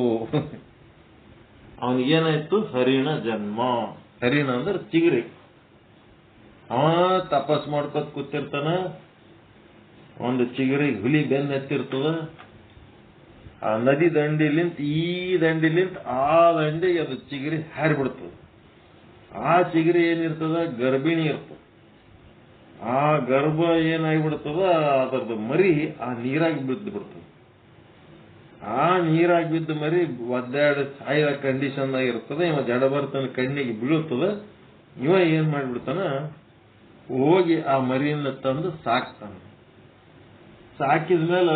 ಅವನಿಗೇನಾಯ್ತು? ಹರಿಣ ಜನ್ಮ. ಹರಿಣ ಅಂದ್ರೆ ಚಿಗರಿ. ಅವ ತಪಸ್ ಮಾಡ್ಕೊತ ಕೂತಿರ್ತಾನ. ಒಂದು ಚಿಗರಿ ಹುಲಿ ಬೆನ್ನೆತ್ತಿರ್ತದ. ಆ ನದಿ ದಂಡಿಲಿಂತ ಈ ದಂಡಿಲಿಂತ ಆ ದಂಡಿಗೆ ಅದು ಚಿಗರಿ ಹಾರಿಬಿಡ್ತದ. ಆ ಚಿಗರಿ ಏನಿರ್ತದ? ಗರ್ಭಿಣಿ ಇರ್ತದ. ಆ ಗರ್ಭ ಏನಾಗಿಬಿಡ್ತದ? ಅದರದ್ದು ಮರಿ ಆ ನೀರಾಗಿ ಬಿದ್ದು ಬಿಡ್ತದ. ಆ ನೀರಾಗಿ ಬಿದ್ದ ಮರಿ ಒದ್ದಾಡಿ ಸಾಯೋ ಕಂಡೀಷನ್ ಇರ್ತದೆ. ಇವ ಜಡಭರತನ ಕಣ್ಣಿಗೆ ಬೀಳುತ್ತದ. ಇವ ಏನ್ ಮಾಡ್ಬಿಡ್ತಾನ? ಹೋಗಿ ಆ ಮರಿಯನ್ನ ತಂದು ಸಾಕ್ತಾನ. ಸಾಕಿದ ಮೇಲೆ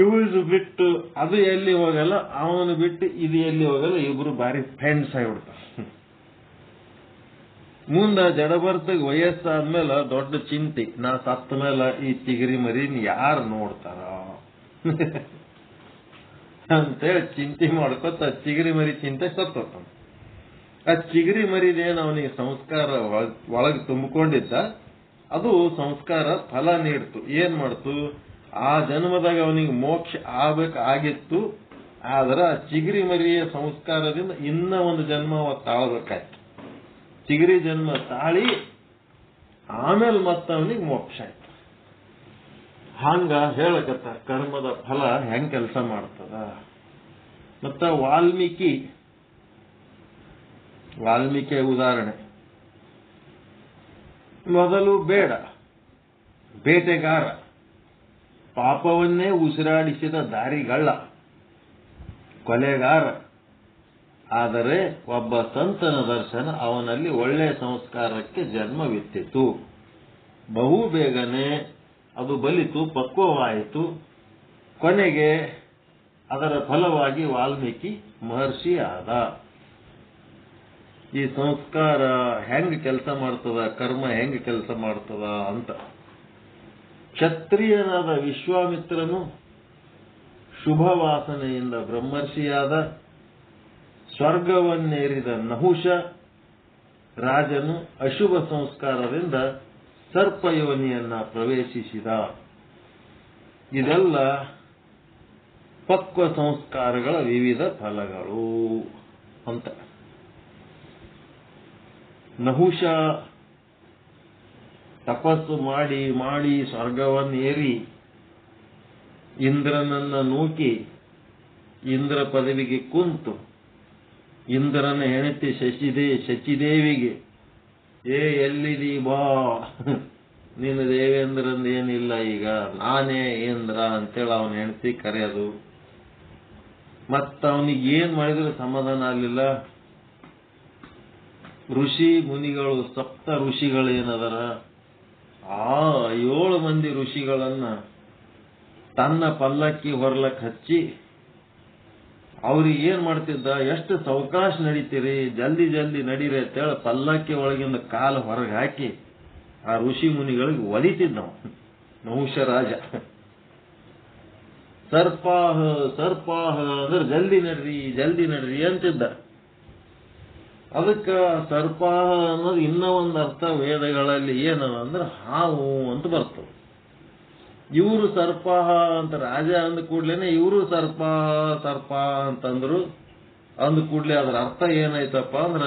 ಇವು ಬಿಟ್ಟು ಅದು ಎಲ್ಲಿ ಹೋಗಲ್ಲ, ಅವನು ಬಿಟ್ಟು ಇದು ಎಲ್ಲಿ ಹೋಗಲ್ಲ. ಇಬ್ರು ಬಾರಿ ಫ್ರೆಂಡ್ಸ್ ಆಗಿಬಿಡ್ತಾರ. ಮುಂದ ಜಡಭರತಗೆ ವಯಸ್ಸಾದ್ಮೇಲೆ ದೊಡ್ಡ ಚಿಂತೆ. ನಾ ಸತ್ತ ಮೇಲೆ ಈ ಚಿಗರಿ ಮರಿನ ಯಾರು ನೋಡ್ತಾರ ಅಂತೇಳಿ ಚಿಂತೆ ಮಾಡ್ಕೊತ ಚಿಗರಿ ಮರಿ ಚಿಂತೆ ಸತ್ತೋತಾನ. ಆ ಚಿಗರಿ ಮರಿದೇನು ಅವನಿಗೆ ಸಂಸ್ಕಾರ ಒಳಗೆ ತುಂಬಿಕೊಂಡಿದ್ದ, ಅದು ಸಂಸ್ಕಾರ ಫಲ ನೀಡ್ತು. ಏನ್ ಮಾಡ್ತು? ಆ ಜನ್ಮದಾಗ ಅವನಿಗೆ ಮೋಕ್ಷ ಆಗ್ಬೇಕಾಗಿತ್ತು. ಆದ್ರೆ ಆ ಚಿಗರಿ ಮರಿಯ ಸಂಸ್ಕಾರದಿಂದ ಇನ್ನ ಒಂದು ಜನ್ಮ ತಾಳ್ಬೇಕಾಯ್ತು. ಚಿಗರಿ ಜನ್ಮ ತಾಳಿ ಆಮೇಲೆ ಮತ್ತೆ ಅವನಿಗೆ ಮೋಕ್ಷ ಆಯ್ತು. ಹಂಗ ಹೇಳಕತ್ತ ಕರ್ಮದ ಫಲ ಹೆಂಗ್ ಕೆಲಸ ಮಾಡ್ತದ. ಮತ್ತ ವಾಲ್ಮೀಕಿ ಉದಾಹರಣೆ. ಮೊದಲು ಬೇಟೆಗಾರ, ಪಾಪವನ್ನೇ ಉಸಿರಾಡಿಸಿದ ದಾರಿಗಳ್ಳ, ಕೊಲೆಗಾರ. ಆದರೆ ಒಬ್ಬ ಸಂತನ ದರ್ಶನ ಅವನಲ್ಲಿ ಒಳ್ಳೆಯ ಸಂಸ್ಕಾರಕ್ಕೆ ಜನ್ಮವಿತ್ತಿತು. ಬಹು ಬೇಗನೆ ಅದು ಬಲಿತು, ಪಕ್ವವಾಯಿತು. ಕೊನೆಗೆ ಅದರ ಫಲವಾಗಿ ವಾಲ್ಮೀಕಿ ಮಹರ್ಷಿ ಆದ. ಈ ಸಂಸ್ಕಾರ ಹೆಂಗ್ ಕೆಲಸ ಮಾಡ್ತದ, ಕರ್ಮ ಹೆಂಗ್ ಕೆಲಸ ಮಾಡ್ತದ ಅಂತ. ಕ್ಷತ್ರಿಯನಾದ ವಿಶ್ವಾಮಿತ್ರನು ಶುಭ ವಾಸನೆಯಿಂದ ಬ್ರಹ್ಮರ್ಷಿಯಾದ. ಸ್ವರ್ಗವನ್ನೇರಿದ ನಹುಷ ರಾಜನು ಅಶುಭ ಸಂಸ್ಕಾರದಿಂದ ಸರ್ಪಯೋನಿಯನ್ನ ಪ್ರವೇಶಿಸಿದ. ಇದೆಲ್ಲ ಪಕ್ವ ಸಂಸ್ಕಾರಗಳ ವಿವಿಧ ಫಲಗಳು ಅಂತ. ನಹುಷ ತಪಸ್ಸು ಮಾಡಿ ಮಾಡಿ ಸ್ವರ್ಗವನ್ನೇರಿ ಇಂದ್ರನನ್ನ ನೂಕಿ ಇಂದ್ರ ಪದವಿಗೆ ಕುಂತು ಇಂದ್ರನ ಹೆಂಡತಿ ಶಚಿದೇವಿಗೆ ಎಲ್ಲಿದಿ ಬಾ, ನಿನ್ನ ದೇವೇಂದ್ರಂದೇನಿಲ್ಲ, ಈಗ ನಾನೇ ಇಂದ್ರ ಅಂತೇಳಿ ಅವನ ಹೆಂಡತಿ ಕರೆಯೋದು. ಮತ್ತ ಅವನಿಗೆ ಏನ್ ಮಾಡಿದ್ರೆ ಸಮಾಧಾನ ಆಗಲಿಲ್ಲ. ಋಷಿ ಮುನಿಗಳು, ಸಪ್ತ ಋಷಿಗಳೇನದರ, ಆ 7 ಮಂದಿ ಋಷಿಗಳನ್ನ ತನ್ನ ಪಲ್ಲಕ್ಕಿ ಹೊರಲಕ್ಕೆ ಹಚ್ಚಿ ಅವ್ರಿಗೆ ಏನ್ ಮಾಡ್ತಿದ್ದ? ಎಷ್ಟು ಸಾವಕಾಶ ನಡೀತೀರಿ, ಜಲ್ದಿ ಜಲ್ದಿ ನಡೀರಿ ಅಂತೇಳಿ ಪಲ್ಲಕ್ಕಿ ಒಳಗಿಂದ ಕಾಲು ಹೊರಗೆ ಹಾಕಿ ಆ ಋಷಿ ಮುನಿಗಳಿಗೆ ಒಲಿತಿದ್ದ ನಹುಷ ರಾಜ. ಸರ್ಪಾಹ ಅಂದ್ರೆ ಜಲ್ದಿ ನಡ್ರಿ ಅಂತಿದ್ದ. ಅದಕ್ಕ ಸರ್ಪಾಹ ಅನ್ನೋದು ಇನ್ನೂ ಒಂದು ಅರ್ಥ ವೇದಗಳಲ್ಲಿ ಏನದ ಅಂದ್ರೆ ಹಾವು ಅಂತ ಬರ್ತದೆ. ಇವರು ಸರ್ಪ ಅಂತ ರಾಜ ಅಂದ ಕೂಡ್ಲೇನೆ ಇವರು ಸರ್ಪ ಅಂತಂದ್ರು. ಅಂದ ಕೂಡಲೇ ಅದರ ಅರ್ಥ ಏನಾಯ್ತಪ್ಪ ಅಂದ್ರ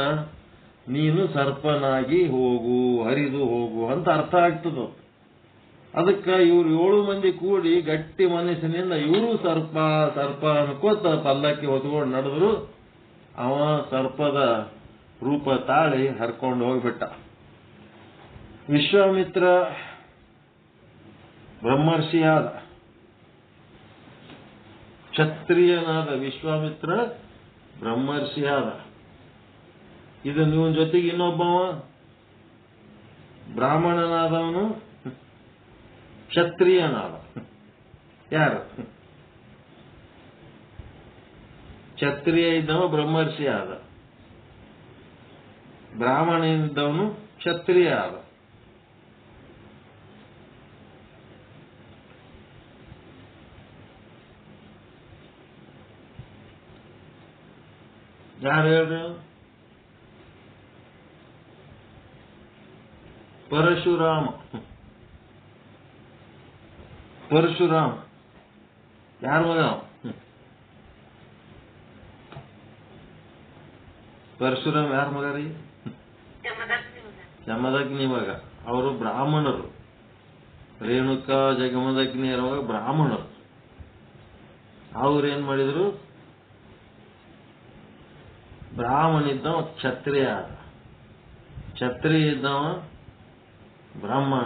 ನೀನು ಸರ್ಪನಾಗಿ ಹೋಗು, ಹರಿದು ಹೋಗು ಅಂತ ಅರ್ಥ ಆಗ್ತದ. ಅದಕ್ಕೆ ಇವ್ರು 7 ಮಂದಿ ಕೂಡಿ ಗಟ್ಟಿ ಮನಸ್ಸಿನಿಂದ ಇವರು ಸರ್ಪ ಸರ್ಪ ಅನ್ಕೋತ ಪಲ್ಲಕ್ಕಿ ಹೊತ್ಕೊಂಡು ನಡೆದ್ರು. ಅವ ಸರ್ಪದ ರೂಪ ತಾಳಿ ಹರ್ಕೊಂಡು ಹೋಗ್ಬಿಟ್ಟ. ವಿಶ್ವಾಮಿತ್ರ ಬ್ರಹ್ಮರ್ಷಿಯಾದ, ಕ್ಷತ್ರಿಯನಾದ ವಿಶ್ವಾಮಿತ್ರ ಬ್ರಹ್ಮರ್ಷಿಯಾದ. ಇದು ಇವನ್ ಜೊತೆಗೆ ಇನ್ನೊಬ್ಬವ ಬ್ರಾಹ್ಮಣನಾದವನು ಕ್ಷತ್ರಿಯನಾದ. ಯಾರು? ಕ್ಷತ್ರಿಯ ಇದ್ದವ ಬ್ರಹ್ಮರ್ಷಿ ಆದ, ಬ್ರಾಹ್ಮಣ ಇದ್ದವನು ಕ್ಷತ್ರಿಯ ಆದ. ಯಾರು ಹೇಳ್ರಿ? ಪರಶುರಾಮ. ಪರಶುರಾಮ ಯಾರ ಮಗ? ಪರಶುರಾಮ ಯಾರ ಮಗ ರೀ? ಜಮದಗ್ನಿ ಮಗ. ಅವರು ಬ್ರಾಹ್ಮಣರು. ರೇಣುಕಾ ಜಗಮದಗ್ನಿಯರ ಮಗ ಬ್ರಾಹ್ಮಣರು. ಅವ್ರೇನ್ ಮಾಡಿದ್ರು? ಬ್ರಾಹ್ಮಣ ಇದ್ದವ ಕ್ಷತ್ರಿಯ ಆದ, ಕ್ಷತ್ರಿಯ ಇದ್ದವ ಬ್ರಾಹ್ಮಣ.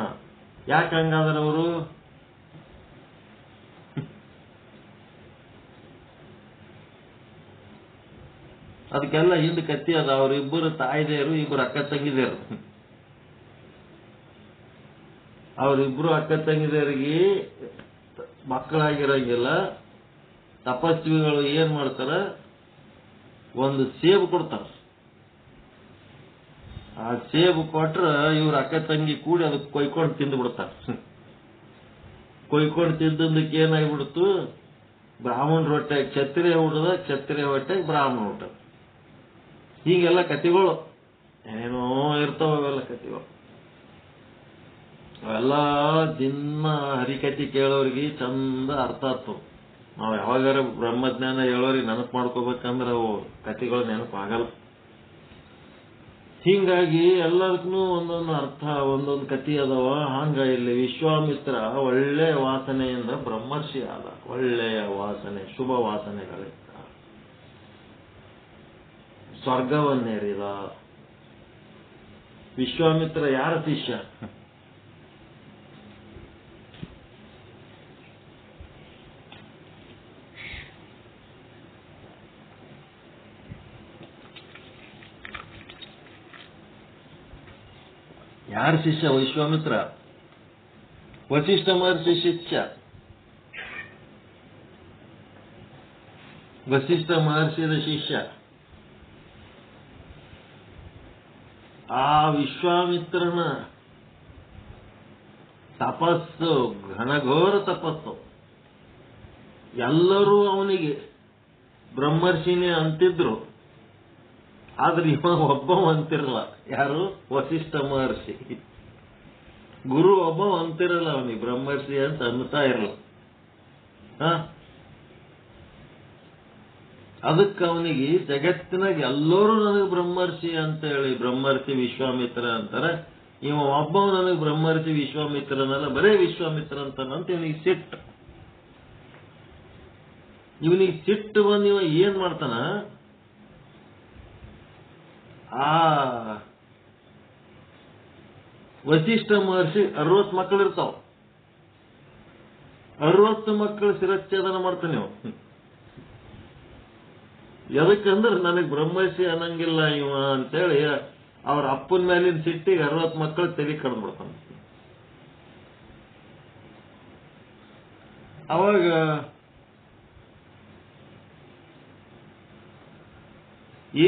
ಯಾಕೆ ಹಂಗಾದ್ರೆ ಅವರು? ಅದಕ್ಕೆಲ್ಲ ಹಿಂದೆ ಕತ್ತಿ ಅದ. ಅವರಿಬ್ಬರು ತಾಯಿದೇರು, ಇಬ್ಬರು ಅಕ್ಕ ತಂಗಿದೇರು. ಅವರಿಬ್ರು ಅಕ್ಕ ತಂಗಿದೇರಿಗೆ ಮಕ್ಕಳಾಗಿರಂಗಿಲ್ಲ. ತಪಸ್ವಿಗಳು ಏನ್ ಮಾಡ್ತಾರ? ಒಂದು ಸೇಬು ಕೊಡ್ತಾರ. ಆ ಸೇಬು ಕೊಟ್ರ ಇವ್ರ ಅಕ್ಕ ತಂಗಿ ಕೂಡಿ ಅದಕ್ಕೆ ಕೊಯ್ಕೊಂಡು ತಿಂದು ಬಿಡ್ತಾರ. ಕೊಯ್ಕೊಂಡು ತಿಂದಕ್ಕೆ ಏನಾಗ್ಬಿಡ್ತು? ಬ್ರಾಹ್ಮಣ ಹೊಟ್ಟೆ ಕ್ಷತ್ರಿಯ ಹುಟ್ಟದ, ಕ್ಷತ್ರಿಯ ಹೊಟ್ಟೆ ಬ್ರಾಹ್ಮಣ ಹುಟ್ಟದ. ಹೀಗೆಲ್ಲ ಕಥೆಗಳು ಏನೋ ಇರ್ತಾವ. ಅವೆಲ್ಲ ಕಥೆಗಳು ಅವೆಲ್ಲ ದಿನ ಹರಿಕಥೆ ಕೇಳೋರಿಗೆ ಚಂದ ಅರ್ಥ ಆಗ್ತವ. ನಾವು ಯಾವಾಗಾರ ಬ್ರಹ್ಮಜ್ಞಾನ ಹೇಳೋರಿಗೆ ನೆನಪು ಮಾಡ್ಕೋಬೇಕಂದ್ರೆ ಅವು ಕಥೆಗಳು ನೆನಪು ಆಗಲ್ಲ. ಹಿಂಗಾಗಿ ಎಲ್ಲದಕ್ಕೂ ಒಂದೊಂದು ಅರ್ಥ, ಒಂದೊಂದು ಕಥೆ ಅದಾವ. ಹಂಗ ಇಲ್ಲಿ ವಿಶ್ವಾಮಿತ್ರ ಒಳ್ಳೆಯ ವಾಸನೆಯಿಂದ ಬ್ರಹ್ಮರ್ಷಿ ಆದ. ಒಳ್ಳೆಯ ವಾಸನೆ, ಶುಭ ವಾಸನೆಗಳಿಂದ ಸ್ವರ್ಗವನ್ನೇರಿದ. ವಿಶ್ವಾಮಿತ್ರ ಯಾರ ಶಿಷ್ಯ? ಯಾರ ಶಿಷ್ಯ? ವಿಶ್ವಾಮಿತ್ರ ವಸಿಷ್ಠ ಮಹರ್ಷಿ ಶಿಷ್ಯ. ವಸಿಷ್ಠ ಮಹರ್ಷಿಯ ಶಿಷ್ಯ. ಆ ವಿಶ್ವಾಮಿತ್ರನ ತಪಸ್ಸು ಘನಘೋರ ತಪಸ್ಸು. ಎಲ್ಲರೂ ಅವನಿಗೆ ಬ್ರಹ್ಮರ್ಷಿನೇ ಅಂತಿದ್ರು. ಆದ್ರೆ ಇವ ಒಬ್ಬ ಅಂತಿರಲ್ಲ. ಯಾರು? ವಸಿಷ್ಠ ಮಹರ್ಷಿ. ಗುರು ಒಬ್ಬ ಅಂತಿರಲ್ಲ ಅವನಿಗೆ ಬ್ರಹ್ಮರ್ಷಿ ಅಂತ ಅನ್ನುತ್ತಾ ಇರಲ್ಲ. ಅದಕ್ಕೆ ಅವನಿಗೆ ಜಗತ್ತಿನಾಗ ಎಲ್ಲರೂ ನನಗೆ ಬ್ರಹ್ಮರ್ಷಿ ಅಂತ ಹೇಳಿ ಬ್ರಹ್ಮರ್ಷಿ ವಿಶ್ವಾಮಿತ್ರ ಅಂತಾರೆ. ಇವ ಒಬ್ಬ ನನಗೆ ಬ್ರಹ್ಮರ್ಷಿ ವಿಶ್ವಾಮಿತ್ರನಲ್ಲ, ಬರೇ ವಿಶ್ವಾಮಿತ್ರ ಅಂತಾನಂತ ಇವನಿಗೆ ಸಿಟ್ಟು. ಇವನಿಗೆ ಸಿಟ್ಟು ಬಂದು ಇವ ಏನ್ ಮಾಡ್ತಾನ? ಆ ವಸಿಷ್ಠ ಮಹರ್ಷಿ 60 ಮಕ್ಕಳು ಇರ್ತಾವ. 60 ಮಕ್ಕಳು ಶಿರಚ್ಛೇದನ ಮಾಡ್ತಾನೆ ಇವ. ಎದಕ್ಕಂದ್ರೆ ನನಗೆ ಬ್ರಹ್ಮರ್ಷಿ ಅನ್ನಂಗಿಲ್ಲ ಇವ ಅಂತೇಳಿ ಅವ್ರ ಅಪ್ಪನ ಮೇಲಿನ ಸಿಟ್ಟಿಗೆ 60 ಮಕ್ಕಳು ತಲೆ ಕಡ್ದ್ಬಿಡ್ತಾನೆ. ಅವಾಗ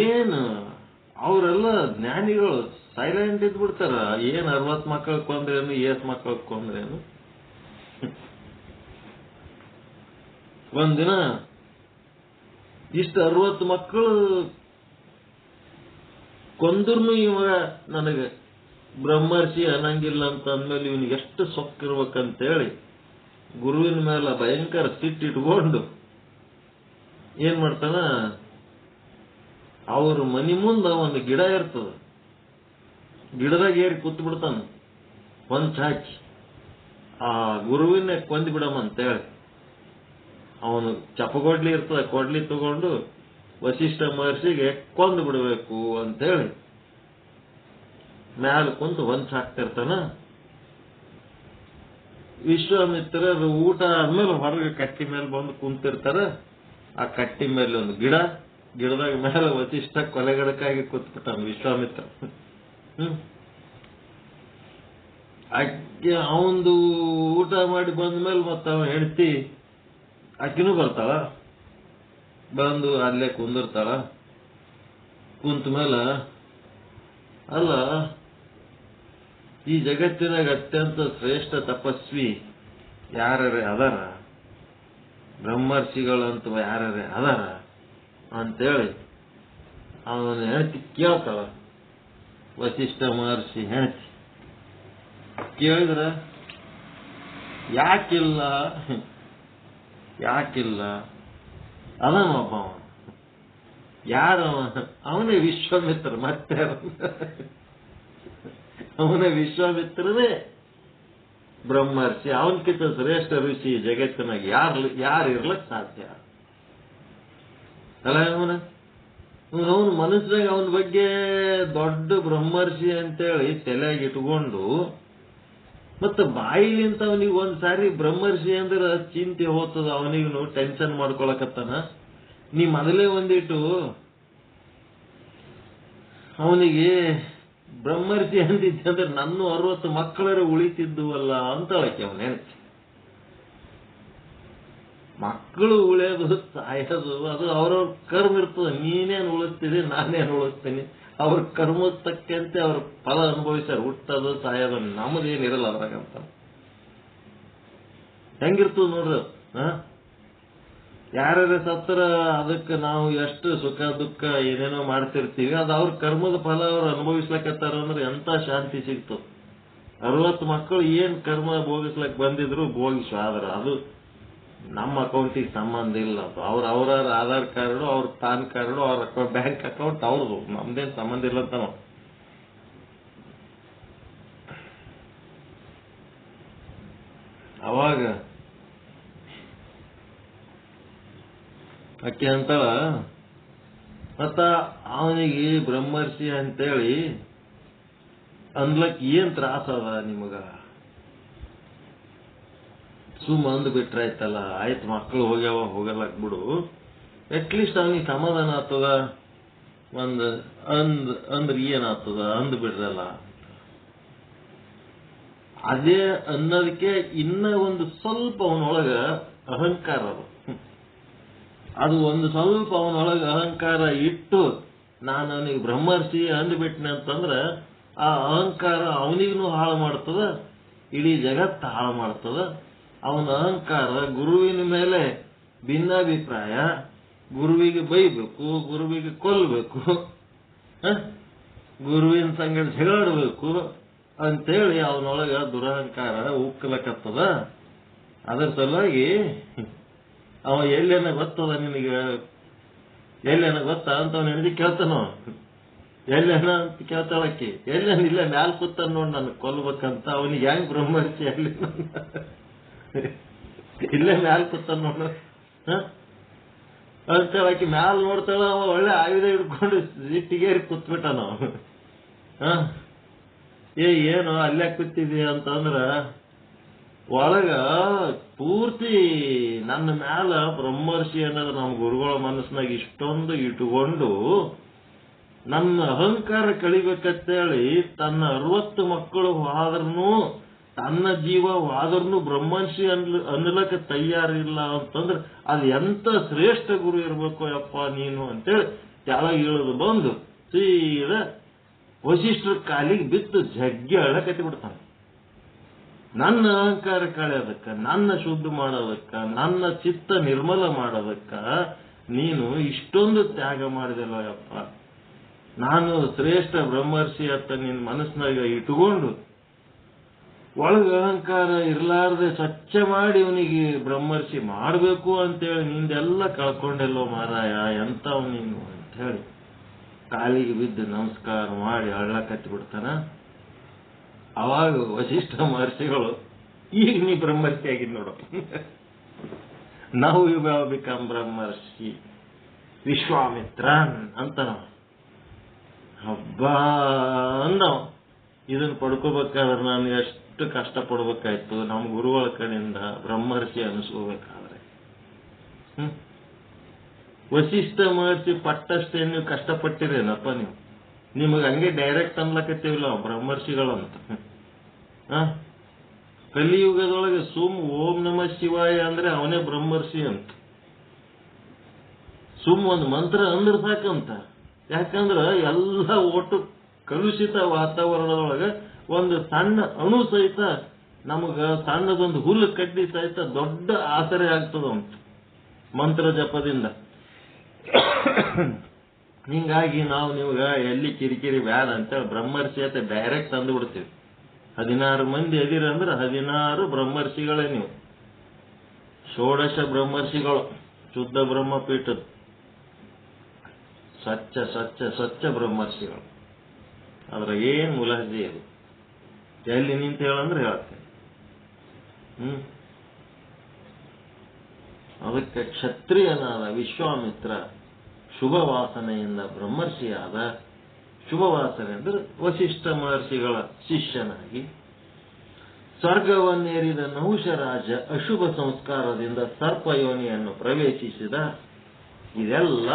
ಏನು ಅವರೆಲ್ಲ ಜ್ಞಾನಿಗಳು ಸೈಲೆಂಟ್ ಇದ್ಬಿಡ್ತಾರ. ಏನ್ 60 ಮಕ್ಕಳು ಕೊಂದ್ರೇನು, ಏಸ್ ಮಕ್ಕಳು ಕೊಂದ್ರೇನು? ಒಂದಿನ ಇಷ್ಟು 60 ಮಕ್ಕಳು ಕೊಂದ್ರೂ ಇವಾಗ ನನಗೆ ಬ್ರಹ್ಮರ್ಷಿ ಅನ್ನಂಗಿಲ್ಲ ಅಂತ ಅಂದ್ಮೇಲೆ ಇವನಿಗೆ ಎಷ್ಟು ಸೊಕ್ಕಿರ್ಬೇಕಂತೇಳಿ ಗುರುವಿನ ಮೇಲೆ ಭಯಂಕರ ಸಿಟ್ಟಿಟ್ಕೊಂಡು ಏನ್ ಮಾಡ್ತಾನ? ಅವ್ರ ಮನಿ ಮುಂದ ಒಂದು ಗಿಡ ಇರ್ತದ, ಗಿಡದಾಗ ಏರಿ ಕೂತ್ ಬಿಡ್ತಾನ, ಹೊಂಚ್ ಹಾಕಿ ಆ ಗುರುವಿನ ಕೊಂದ್ ಬಿಡಮಂತೇಳಿ. ಅವನು ಚಪ್ಪಗೊಡ್ಲಿ ಇರ್ತದ, ಕೊಡ್ಲಿ ತಗೊಂಡು ವಸಿಷ್ಠ ಮಹರ್ಷಿಗೆ ಕೊಂದು ಬಿಡಬೇಕು ಅಂತೇಳಿ ಮ್ಯಾಲ ಕುಂತು ಹೊಂಚ್ ಹಾಕ್ತಿರ್ತಾನ. ವಿಶ್ವಾಮಿತ್ರರು ಊಟ ಆದ್ಮೇಲೆ ಹೊರಗೆ ಕಟ್ಟಿ ಮೇಲೆ ಬಂದು ಕುಂತಿರ್ತಾರ. ಆ ಕಟ್ಟಿ ಮೇಲೆ ಒಂದು ಗಿಡದಾಗ ಮೇಲೆ ವಸಿಷ್ಠ ಕೊಲೆಗಡಕಾಗಿ ಕೂತ್ಬಿಟ್ಟಾನ ವಿಶ್ವಾಮಿತ್ರ. ಅಕ್ಕಿ ಅವಂದು ಊಟ ಮಾಡಿ ಬಂದ ಮೇಲೆ ಮತ್ತ ಅವನ ಹೆಂಡತಿ ಅಕ್ಕಿನೂ ಬರ್ತಾಳ, ಬಂದು ಅಲ್ಲೇ ಕುಂದಿರ್ತಾಳ. ಕುಂತ ಮೇಲೆ, ಅಲ್ಲ ಈ ಜಗತ್ತಿನಾಗ ಅತ್ಯಂತ ಶ್ರೇಷ್ಠ ತಪಸ್ವಿ ಯಾರೇ ಅದಾರ, ಬ್ರಹ್ಮರ್ಷಿಗಳಂತ ಯಾರೇ ಅದಾರ ಅಂತೇಳಿ ಅವನ ಹೆಂಡತಿ ಕೇಳ್ತಾಳ. ವಸಿಷ್ಠ ಮಹರ್ಷಿ ಹೆಂಡತಿ ಕೇಳಿದ್ರ, ಯಾಕಿಲ್ಲ ಅದನೊಬ್ಬ ಅವ. ಯಾರವ? ಅವನೇ ವಿಶ್ವಾಮಿತ್ರ. ಮತ್ತೆ ಅವನೇ ವಿಶ್ವಾಮಿತ್ರನೇ ಬ್ರಹ್ಮರ್ಷಿ. ಅವನಕ್ಕಿಂತ ಶ್ರೇಷ್ಠ ಋಷಿ ಜಗತ್ತಿನಾಗ ಯಾರು ಇರ್ಲಕ್ ಸಾಧ್ಯ ಅಲ್ಲ? ಅವನ ಮನಸ್ಸಾಗ ಅವನ ಬಗ್ಗೆ ದೊಡ್ಡ ಬ್ರಹ್ಮರ್ಷಿ ಅಂತೇಳಿ ತಲೆಯಾಗಿ ಇಟ್ಕೊಂಡು ಮತ್ತ ಬಾಯಿಲಿಂತ ಅವನಿಗೆ ಒಂದ್ಸಾರಿ ಬ್ರಹ್ಮರ್ಷಿ ಅಂದ್ರೆ ಚಿಂತೆ ಹೋಗ್ತದ, ಅವನಿಗೂ ಟೆನ್ಷನ್ ಮಾಡ್ಕೊಳಕತ್ತಾನ. ನೀ ಮೊದಲೇ ಒಂದಿಟ್ಟು ಅವನಿಗೆ ಬ್ರಹ್ಮರ್ಷಿ ಅಂದಿದ್ದೆ ಅಂದ್ರೆ ನನ್ನ 60 ಮಕ್ಕಳರ ಉಳಿತಿದ್ದುವಲ್ಲ ಅಂತ ಹೇಳಕ್ಕೆ ಅವನ ಹೆಂಡತಿ. ಮಕ್ಕಳು ಉಳಿಯೋದು ಸಾಯೋದು ಅದು ಅವ್ರವ್ರ ಕರ್ಮ ಇರ್ತದ. ನೀನೇನು ಉಳಿಸ್ತೀನಿ, ನಾನೇನು ಉಳಿಸ್ತೀನಿ, ಅವ್ರ ಕರ್ಮದ ತಕ್ಕಂತೆ ಅವ್ರ ಫಲ ಅನುಭವಿಸ್ಯಾರ. ಹುಟ್ಟೋದು ಸಾಯೋದು ನಮ್ಮದೇನಿರಲ್ಲ ಅದ್ರಾಗಂತ. ಹೆಂಗಿರ್ತದ ನೋಡ್ರಿ. ಯಾರ್ಯಾರ ಸತ್ತರ ಅದಕ್ಕೆ ನಾವು ಎಷ್ಟು ಸುಖ ದುಃಖ ಏನೇನೋ ಮಾಡ್ತಿರ್ತೀವಿ, ಅದು ಅವ್ರ ಕರ್ಮದ ಫಲ ಅವ್ರು ಅನುಭವಿಸ್ಲಕತ್ತಾರ ಅಂದ್ರೆ ಎಂತ ಶಾಂತಿ ಸಿಗ್ತದ. 60 ಮಕ್ಕಳು ಏನ್ ಕರ್ಮ ಭೋಗಿಸ್ಲಕ್ ಬಂದಿದ್ರು ಭೋಗಿಸು, ಆದ್ರ ಅದು ನಮ್ಮ ಅಕೌಂಟಿಗೆ ಸಂಬಂಧ ಇಲ್ಲ. ಅವ್ರ ಆಧಾರ್ ಕಾರ್ಡು, ಅವ್ರ ಪಾನ್ ಕಾರ್ಡು, ಅವ್ರ ಬ್ಯಾಂಕ್ ಅಕೌಂಟ್ ಅವ್ರದು, ನಮ್ದೇನ್ ಸಂಬಂಧ ಇಲ್ಲ ಅಂತ ನಾವು. ಅವಾಗ ಅಕ್ಕಿ ಅಂತಾಳ, ಮತ್ತ ಅವನಿಗೆ ಬ್ರಹ್ಮರ್ಷಿ ಅಂತೇಳಿ ಅನ್ಲಕ್ ಏನ್ ತ್ರಾಸ ಅದ ನಿಮಗ? ಸುಮ್ಮ ಅಂದ್ ಬಿಟ್ರಾಯ್ತಲ್ಲ, ಆಯ್ತು ಮಕ್ಕಳು ಹೋಗ್ಯಾವ ಹೋಗಲಕ್ ಬಿಡು, ಅಟ್ಲೀಸ್ಟ್ ಅವನಿಗೆ ಸಮಾಧಾನ ಆಗ್ತದ. ಅಂದ್ರೆ ಏನಾಗ್ತದ ಅಂದ್ ಬಿಡ್ರಲ್ಲ. ಅದೇ ಅನ್ನೋದಕ್ಕೆ ಇನ್ನ ಒಂದು ಸ್ವಲ್ಪ ಅವನೊಳಗ ಅಹಂಕಾರ ಅದು ಒಂದು ಸ್ವಲ್ಪ ಅವನೊಳಗ ಅಹಂಕಾರ ಇಟ್ಟು ನಾನು ಅವನಿಗೆ ಬ್ರಹ್ಮರ್ಷಿ ಅಂದ್ಬಿಟ್ನೆ ಅಂತಂದ್ರ ಆ ಅಹಂಕಾರ ಅವನಿಗೂ ಹಾಳು ಮಾಡ್ತದ, ಇಡೀ ಜಗತ್ತು ಹಾಳು ಮಾಡ್ತದ. ಅವನ ಅಹಂಕಾರ ಗುರುವಿನ ಮೇಲೆ ಭಿನ್ನಾಭಿಪ್ರಾಯ, ಗುರುವಿಗೆ ಬೈಬೇಕು, ಗುರುವಿಗೆ ಕೊಲ್ಲಬೇಕು, ಗುರುವಿನ ಸಂಗಡ ಜಗಳಾಡಬೇಕು ಅಂತೇಳಿ ಅವನೊಳಗ ದುರಹಂಕಾರ ಉಕ್ಕಲಕತ್ತದ. ಅದರ ಸಲುವಾಗಿ ಅವ ಎಲ್ಲೇನ ಗೊತ್ತದ ನಿನಗೆ, ಎಲ್ಲೇನ ಗೊತ್ತಾ ಅಂತ ಅವನ ಹೆಂಡತಿ ಕೇಳ್ತಾನೋ, ಎಲ್ಲೇನ ಅಂತ ಕೇಳ್ತಾಳಕ್ಕಿ. ಎಲ್ಲೇನ ಇಲ್ಲ ಮ್ಯಾಲ ಕೂತಾನ ನೋಡಿ ನನ್ನ ಕೊಲ್ಬೇಕಂತ. ಅವನಿಗೆ ಹೆಂಗ್ ಬ್ರಹ್ಮರ್ಷಿ ಅಲ್ಲಿ ಇಲ್ಲೇ ಮ್ಯಾಲ ಕೂತಾನ ನೋಡು ಅಂತ ಹೇಳಕ್ಕಿ. ಮ್ಯಾಲ ನೋಡ್ತಾಳ, ಅವ ಒಳ್ಳೆ ಆಯುಧ ಹಿಡ್ಕೊಂಡು ಸಿಟ್ಟಿಗೇರಿ ಕೂತ್ಬಿಟ್ಟಾನ. ಏನು ಅಲ್ಲೇ ಕೂತಿದಿ ಅಂತಂದ್ರ ಒಳಗ ಪೂರ್ತಿ ನನ್ನ ಮ್ಯಾಲ ಬ್ರಹ್ಮರ್ಷಿ ಅನ್ನೋದು ನಮ್ಮ ಗುರುಗಳ ಮನಸ್ಸಿನಾಗ ಇಷ್ಟೊಂದು ಇಟ್ಕೊಂಡು ನನ್ನ ಅಹಂಕಾರ ಕಳಿಬೇಕಂತೇಳಿ ತನ್ನ 60 ಮಕ್ಕಳು ಹೋದ್ರೂ ತನ್ನ ಜೀವ ಹೋದ್ರೂ ಬ್ರಹ್ಮರ್ಷಿ ಅನ್ಲಕ್ಕ ತಯಾರಿಲ್ಲ ಅಂತಂದ್ರೆ ಅದು ಎಂತ ಶ್ರೇಷ್ಠ ಗುರು ಇರ್ಬೇಕು ಯಪ್ಪ ನೀನು ಅಂತೇಳಿ ಕೆಳಗೆ ಇಳಿದು ಬಂದು ಸೀದಾ ವಸಿಷ್ಠರ ಕಾಲಿಗೆ ಬಿತ್ತು ಜಗ್ಗಿ ಅಳಕತ್ತಿ ಬಿಡ್ತಾನೆ. ನನ್ನ ಅಹಂಕಾರ ಕಳೆಯೋದಕ್ಕ, ನನ್ನ ಶುದ್ಧ ಮಾಡೋದಕ್ಕ, ನನ್ನ ಚಿತ್ತ ನಿರ್ಮಲ ಮಾಡೋದಕ್ಕ ನೀನು ಇಷ್ಟೊಂದು ತ್ಯಾಗ ಮಾಡಿದೆಲ್ಲ ಯಪ್ಪ. ನಾನು ಶ್ರೇಷ್ಠ ಬ್ರಹ್ಮರ್ಷಿ ಅಂತ ನಿನ್ನ ಮನಸ್ಸಿನಾಗ ಇಟ್ಟುಕೊಂಡು ಒಳಗ ಅಹಂಕಾರ ಇರ್ಲಾರ್ದೆ ಸ್ವಚ್ಛ ಮಾಡಿ ಅವನಿಗೆ ಬ್ರಹ್ಮರ್ಷಿ ಮಾಡಬೇಕು ಅಂತೇಳಿ ನಿಂದೆಲ್ಲ ಕಳ್ಕೊಂಡೆಲ್ಲೋ ಮಾರಾಯ, ಎಂತವ್ ನೀನು ಅಂತ ಹೇಳಿ ಕಾಲಿಗೆ ಬಿದ್ದು ನಮಸ್ಕಾರ ಮಾಡಿ ಹಳ್ಳ ಕಟ್ಟಿಬಿಡ್ತಾನ. ಅವಾಗ ವಸಿಷ್ಠ ಮಹರ್ಷಿಗಳು ಈಗ ನೀ ಬ್ರಹ್ಮರ್ಷಿ ಆಗಿದ್ ನೋಡು, ನಾವು ಯುವ ಬಿಕಮ್ ಬ್ರಹ್ಮರ್ಷಿ ವಿಶ್ವಾಮಿತ್ರನ್ ಅಂತ ನಾವು ಹಬ್ಬ ಅಂದವ. ಇದನ್ನ ಪಡ್ಕೋಬೇಕಾದ್ರೆ ನಾನು ಎಷ್ಟು ಕಷ್ಟ ಪಡ್ಬೇಕಾಯ್ತು ನಮ್ಮ ಗುರುಗಳ ಕಡೆಯಿಂದ ಬ್ರಹ್ಮರ್ಷಿ ಅನಿಸ್ಕೋಬೇಕಾದ್ರೆ. ವಸಿಷ್ಠ ಮಹರ್ಷಿ ಪಟ್ಟಷ್ಟೇ ನೀವು ಕಷ್ಟಪಟ್ಟಿರೇನಪ್ಪ ನೀವು? ನಿಮಗೆ ಹಂಗೆ ಡೈರೆಕ್ಟ್ ಅನ್ಲಕತ್ತೀವಿಲ್ಲ ಬ್ರಹ್ಮರ್ಷಿಗಳಂತ. ಕಲಿಯುಗದೊಳಗೆ ಸುಮ್ ಓಂ ನಮಃ ಶಿವಾಯ ಅಂದ್ರೆ ಅವನೇ ಬ್ರಹ್ಮರ್ಷಿ ಅಂತ. ಸುಮ್ ಒಂದು ಮಂತ್ರ ಅಂದ್ರೆ ಸಾಕಂತ. ಯಾಕಂದ್ರ ಎಲ್ಲ ಒಟ್ಟು ಕಲುಷಿತ ವಾತಾವರಣದೊಳಗೆ ಒಂದು ಸಣ್ಣ ಅಣು ಸಹಿತ ನಮಗ ಸಣ್ಣದೊಂದು ಹುಲ್ಲು ಕಡ್ಡಿ ಸಹಿತ ದೊಡ್ಡ ಆಸರೆ ಆಗ್ತದಂತ ಮಂತ್ರ ಜಪದಿಂದ. ಹಿಂಗಾಗಿ ನಾವು ನಿಮ್ಗ ಎಲ್ಲಿ ಕಿರಿಕಿರಿ ಬ್ಯಾಡ ಅಂತೇಳಿ ಬ್ರಹ್ಮರ್ಷಿ ಅಂತ ಡೈರೆಕ್ಟ್ ತಂದು ಬಿಡ್ತೀವಿ. 16 ಮಂದಿ ಎದಿರಂದ್ರೆ 16 ಬ್ರಹ್ಮರ್ಷಿಗಳೇ ನೀವು. ಷೋಡಶ ಬ್ರಹ್ಮರ್ಷಿಗಳು ಶುದ್ಧ ಬ್ರಹ್ಮಪೀಠದ ಸ್ವಚ್ಛ ಸ್ವಚ್ಛ ಸ್ವಚ್ಛ ಬ್ರಹ್ಮರ್ಷಿಗಳು. ಅದ್ರ ಏನ್ ಮುಲಾಜಿ ಅದು. ಎಲ್ಲಿ ನಿಂತ ಹೇಳಂದ್ರೆ ಹೇಳ್ತೇನೆ. ಅದಕ್ಕೆ ಕ್ಷತ್ರಿಯನಾದ ವಿಶ್ವಾಮಿತ್ರ ಶುಭವಾಸನೆಯಿಂದ ಬ್ರಹ್ಮರ್ಷಿಯಾದ. ಶುಭವಾಸನೆ ಅಂದ್ರೆ ವಸಿಷ್ಠ ಮಹರ್ಷಿಗಳ ಶಿಷ್ಯನಾಗಿ ಸ್ವರ್ಗವನ್ನೇರಿದ ನಹುಷರಾಜ ಅಶುಭ ಸಂಸ್ಕಾರದಿಂದ ಸರ್ಪಯೋನಿಯನ್ನು ಪ್ರವೇಶಿಸಿದ. ಇದೆಲ್ಲ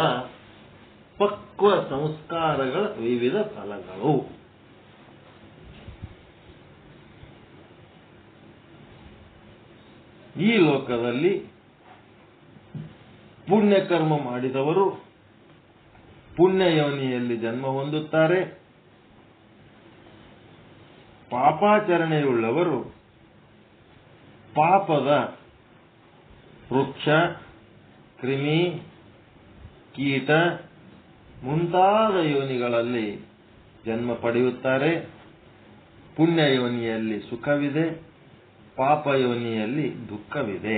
ಪಕ್ವ ಸಂಸ್ಕಾರಗಳ ವಿವಿಧ ಫಲಗಳು. ಈ ಲೋಕದಲ್ಲಿ ಪುಣ್ಯಕರ್ಮ ಮಾಡಿದವರು ಪುಣ್ಯಯೋನಿಯಲ್ಲಿ ಜನ್ಮ ಹೊಂದುತ್ತಾರೆ. ಪಾಪಾಚರಣೆಯುಳ್ಳವರು ಪಾಪದ ವೃಕ್ಷ, ಕ್ರಿಮಿ, ಕೀಟ ಮುಂತಾದ ಯೋನಿಗಳಲ್ಲಿ ಜನ್ಮ ಪಡೆಯುತ್ತಾರೆ. ಪುಣ್ಯಯೋನಿಯಲ್ಲಿ ಸುಖವಿದೆ, ಪಾಪಯೋನಿಯಲ್ಲಿ ದುಃಖವಿದೆ.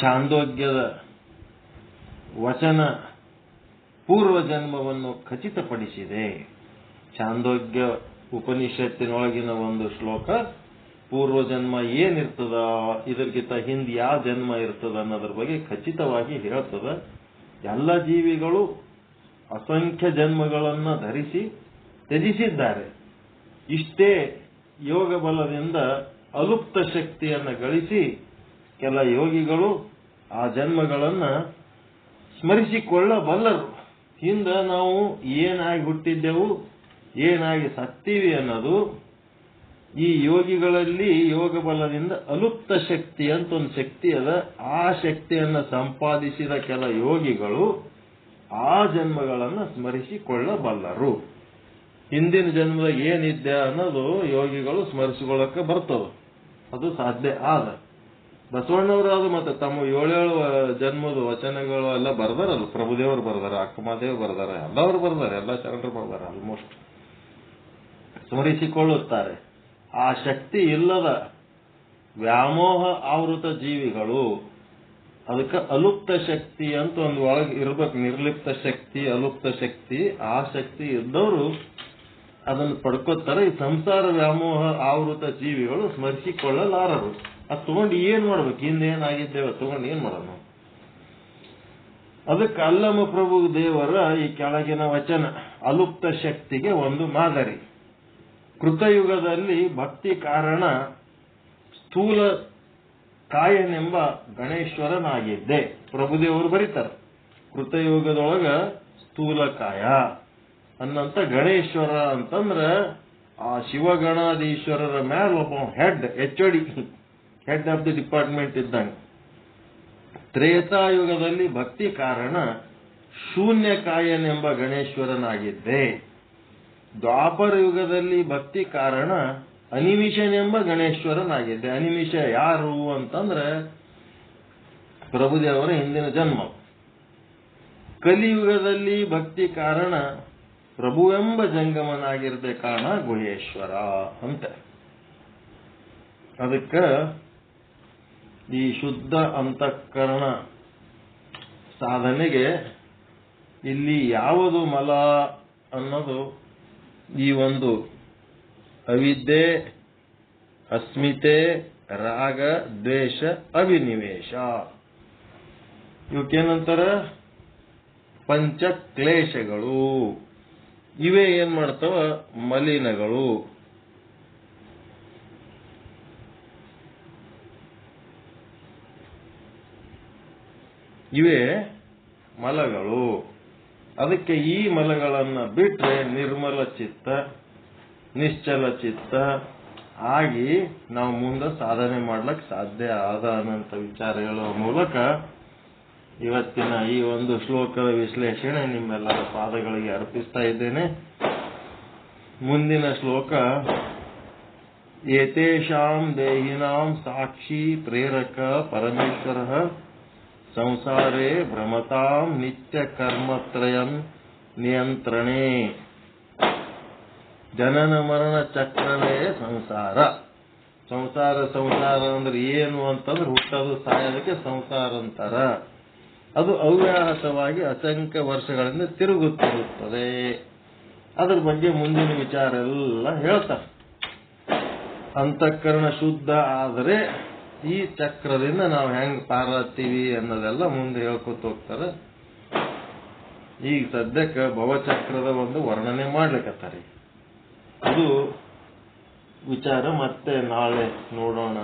ಛಾಂದೋಗ್ಯದ ವಚನ ಪೂರ್ವಜನ್ಮವನ್ನು ಖಚಿತಪಡಿಸಿದೆ. ಛಾಂದೋಗ್ಯ ಉಪನಿಷತ್ತಿನೊಳಗಿನ ಒಂದು ಶ್ಲೋಕ ಪೂರ್ವಜನ್ಮ ಏನಿರ್ತದ, ಇದಕ್ಕಿಂತ ಹಿಂದೆ ಯಾವ ಜನ್ಮ ಇರ್ತದ ಅನ್ನೋದ್ರ ಬಗ್ಗೆ ಖಚಿತವಾಗಿ ಹೇಳ್ತದ. ಎಲ್ಲ ಜೀವಿಗಳು ಅಸಂಖ್ಯ ಜನ್ಮಗಳನ್ನು ಧರಿಸಿ ತ್ಯಜಿಸಿದ್ದಾರೆ. ಇಷ್ಟೇ ಯೋಗ ಬಲದಿಂದ ಅಲುಪ್ತ ಶಕ್ತಿಯನ್ನು ಗಳಿಸಿ ಕೆಲ ಯೋಗಿಗಳು ಆ ಜನ್ಮಗಳನ್ನು ಸ್ಮರಿಸಿಕೊಳ್ಳಬಲ್ಲರು. ಹಿಂದ ನಾವು ಏನಾಗಿ ಹುಟ್ಟಿದ್ದೆವು, ಏನಾಗಿ ಸತ್ತೀವಿ ಅನ್ನೋದು ಈ ಯೋಗಿಗಳಲ್ಲಿ ಯೋಗ ಬಲದಿಂದ ಅಲುಪ್ತ ಶಕ್ತಿ ಅಂತ ಒಂದು ಶಕ್ತಿ ಅದ. ಆ ಶಕ್ತಿಯನ್ನು ಸಂಪಾದಿಸಿದ ಕೆಲ ಯೋಗಿಗಳು ಆ ಜನ್ಮಗಳನ್ನು ಸ್ಮರಿಸಿಕೊಳ್ಳಬಲ್ಲರು. ಹಿಂದಿನ ಜನ್ಮದಾಗ ಏನಿದ್ದೆ ಅನ್ನೋದು ಯೋಗಿಗಳು ಸ್ಮರಿಸಿಕೊಳ್ಳಕ್ಕೆ ಬರ್ತದೆ. ಅದು ಸಾಧ್ಯ ಆದ. ಬಸವಣ್ಣವರು ಅದು ಮತ್ತೆ ತಮ್ಮ 7 ಜನ್ಮದ ವಚನಗಳು ಎಲ್ಲ ಬರ್ದಾರಲ್ಲ. ಪ್ರಭುದೇವರು ಬರ್ದಾರ, ಅಕ್ಕಮಹಾದೇವ್ ಬರ್ದಾರ, ಎಲ್ಲವರು ಬರ್ದಾರ, ಎಲ್ಲ ಶರಣರು ಬರ್ದಾರ. ಆಲ್ಮೋಸ್ಟ್ ಸ್ಮರಿಸಿಕೊಳ್ಳುತ್ತಾರೆ. ಆ ಶಕ್ತಿ ಇಲ್ಲದ ವ್ಯಾಮೋಹ ಆವೃತ ಜೀವಿಗಳು, ಅದಕ್ಕೆ ಅಲುಪ್ತ ಶಕ್ತಿ ಅಂತ ಒಂದು ಒಳಗೆ ಇರ್ಬೇಕು. ನಿರ್ಲಿಪ್ತ ಶಕ್ತಿ, ಅಲುಪ್ತ ಶಕ್ತಿ. ಆ ಶಕ್ತಿ ಇದ್ದವರು ಅದನ್ನು ಪಡ್ಕೋತಾರೆ. ಈ ಸಂಸಾರ ವ್ಯಾಮೋಹ ಆವೃತ ಜೀವಿಗಳು ಸ್ಮರಿಸಿಕೊಳ್ಳಲಾರರು. ಅದು ತಗೊಂಡು ಏನ್ ಮಾಡ್ಬೇಕು? ಹಿಂದೇನಾಗಿದ್ದೇವೆ ತಗೊಂಡು ಏನ್ ಮಾಡೋಣ? ಅದಕ್ಕೆ ಅಲ್ಲಮ ಪ್ರಭು ದೇವರ ಈ ಕೆಳಗಿನ ವಚನ ಅಲುಪ್ತ ಶಕ್ತಿಗೆ ಒಂದು ಮಾದರಿ. ಕೃತಯುಗದಲ್ಲಿ ಭಕ್ತಿ ಕಾರಣ ಸ್ಥೂಲ ಕಾಯನೆಂಬ ಗಣೇಶ್ವರನಾಗಿದ್ದೆ. ಪ್ರಭುದೇವರು ಬರೀತಾರೆ ಕೃತಯುಗದೊಳಗ ಸ್ಥೂಲ ಕಾಯ ಅನ್ನಂತ ಗಣೇಶ್ವರ ಅಂತಂದ್ರ ಆ ಶಿವಗಣಾಧೀಶ್ವರರ ಮ್ಯಾಲ ಒಬ್ಬ head, HOD, head of the department ಇದ್ದಂಗೆ. ತ್ರೇತಾಯುಗದಲ್ಲಿ ಭಕ್ತಿ ಕಾರಣ ಶೂನ್ಯಕಾಯನೆಂಬ ಗಣೇಶ್ವರನಾಗಿದ್ದೆ. ದ್ವಾಪರ ಯುಗದಲ್ಲಿ ಭಕ್ತಿ ಕಾರಣ ಅನಿಮಿಷನೆಂಬ ಗಣೇಶ್ವರನಾಗಿದ್ದೆ. ಅನಿಮಿಷ ಯಾರು ಅಂತಂದ್ರೆ ಪ್ರಭುದೇವರ ಹಿಂದಿನ ಜನ್ಮ. ಕಲಿಯುಗದಲ್ಲಿ ಭಕ್ತಿ ಕಾರಣ ಪ್ರಭುವೆಂಬ ಜಂಗಮನಾಗಿರದೆ ಕಾರಣ ಗುಹೇಶ್ವರ ಅಂತ. ಅದಕ್ಕೆ ಈ ಶುದ್ಧ ಅಂತಃಕರಣ ಸಾಧನೆಗೆ ಇಲ್ಲಿ ಯಾವುದು ಮಲ ಅನ್ನೋದು ಈ ಒಂದು ಅವಿದ್ಯೆ, ಅಸ್ಮಿತೆ, ರಾಗ, ದ್ವೇಷ, ಅಭಿನಿವೇಶ ಇವಕ್ಕೇನಂತಾರ? ಪಂಚಕ್ಲೇಶಗಳು. ಇವೇ ಏನ್ ಮಾಡ್ತಾವ? ಮಲಿನಗಳು. ಇವೇ ಮಲಗಳು. ಅದಕ್ಕೆ ಈ ಮಲಗಳನ್ನ ಬಿಟ್ರೆ ನಿರ್ಮಲ ಚಿತ್ತ, ನಿಶ್ಚಲ ಚಿತ್ತ ಆಗಿ ನಾವು ಮುಂದೆ ಸಾಧನೆ ಮಾಡ್ಲಿಕ್ಕೆ ಸಾಧ್ಯ ಆದ ಅನ್ನಂತ ವಿಚಾರ ಹೇಳುವ ಮೂಲಕ ಇವತ್ತಿನ ಈ ಒಂದು ಶ್ಲೋಕದ ವಿಶ್ಲೇಷಣೆ ನಿಮ್ಮೆಲ್ಲರ ಪಾದಗಳಿಗೆ ಅರ್ಪಿಸ್ತಾ ಇದ್ದೇನೆ. ಮುಂದಿನ ಶ್ಲೋಕ ಏತೇಷಾಂ ದೇಹಿನಾಂ ಸಾಕ್ಷಿ ಪ್ರೇರಕ ಪರಮೇಶ್ವರ ಸಂಸಾರೇ ಭ್ರಮತಾಂ ನಿತ್ಯ ಕರ್ಮತ್ರಯಂ ನಿಯಂತ್ರಣೆ ಜನನ ಮರಣ ಚಕ್ರವೇ ಸಂಸಾರ. ಸಂಸಾರ ಅಂದ್ರೆ ಏನು ಅಂತಂದ್ರೆ ಹುಟ್ಟೋದು ಸಾಯೋದಕ್ಕೆ ಸಂಸಾರ ಅಂತಾರ. ಅದು ಅವ್ಯಾಹತವಾಗಿ ಅಸಂಖ್ಯ ವರ್ಷಗಳಿಂದ ತಿರುಗುತ್ತಿರುತ್ತದೆ. ಅದ್ರ ಬಗ್ಗೆ ಮುಂದಿನ ವಿಚಾರ ಎಲ್ಲ ಹೇಳ್ತಾರೆ. ಅಂತಃಕರಣ ಶುದ್ಧ ಆದರೆ ಈ ಚಕ್ರದಿಂದ ನಾವು ಹೆಂಗ್ ಪಾರಾಗ್ತೀವಿ ಅನ್ನೋದೆಲ್ಲ ಮುಂದೆ ಹೇಳ್ಕೊತ ಹೋಗ್ತಾರೆ. ಈಗ ಸದ್ಯಕ್ಕೆ ಭವಚಕ್ರದ ಒಂದು ವರ್ಣನೆ ಮಾಡ್ಲಿಕ್ಕತ್ತಾರೆ. ಇದು ವಿಚಾರ ಮತ್ತೆ ನಾಳೆ ನೋಡೋಣ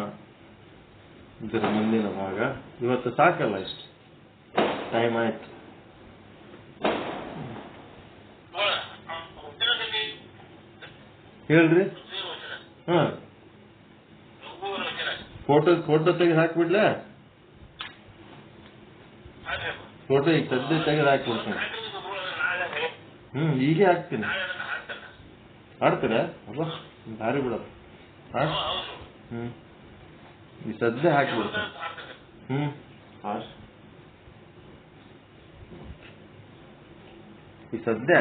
ಇದರ ಮುಂದಿನ ಭಾಗ. ಇವತ್ತು ಸಾಕಲ್ಲ, ಇಷ್ಟು ಟೈಮ್ ಆಯ್ತು. ಹೇಳ್ರಿ. ಹಾ, ಫೋಟೋ ತೆಗೆದು ಹಾಕ್ಬಿಡ್ಲ? ಫೋಟೋ ಈಗ ಸದ್ಯ ತೆಗೆದು ಹಾಕ್ಬಿಡ್ತೀನಿ. ಈಗೇ ಹಾಕ್ತೀನಿ. ಆಡ್ತೀರ? ಅಬ್ಬ ಭಾರಿ ಬಿಡೋದು. ಈ ಸದ್ಯ ಹಾಕ್ಬಿಡ್ತೀನಿ. ಈ ಸದ್ಯ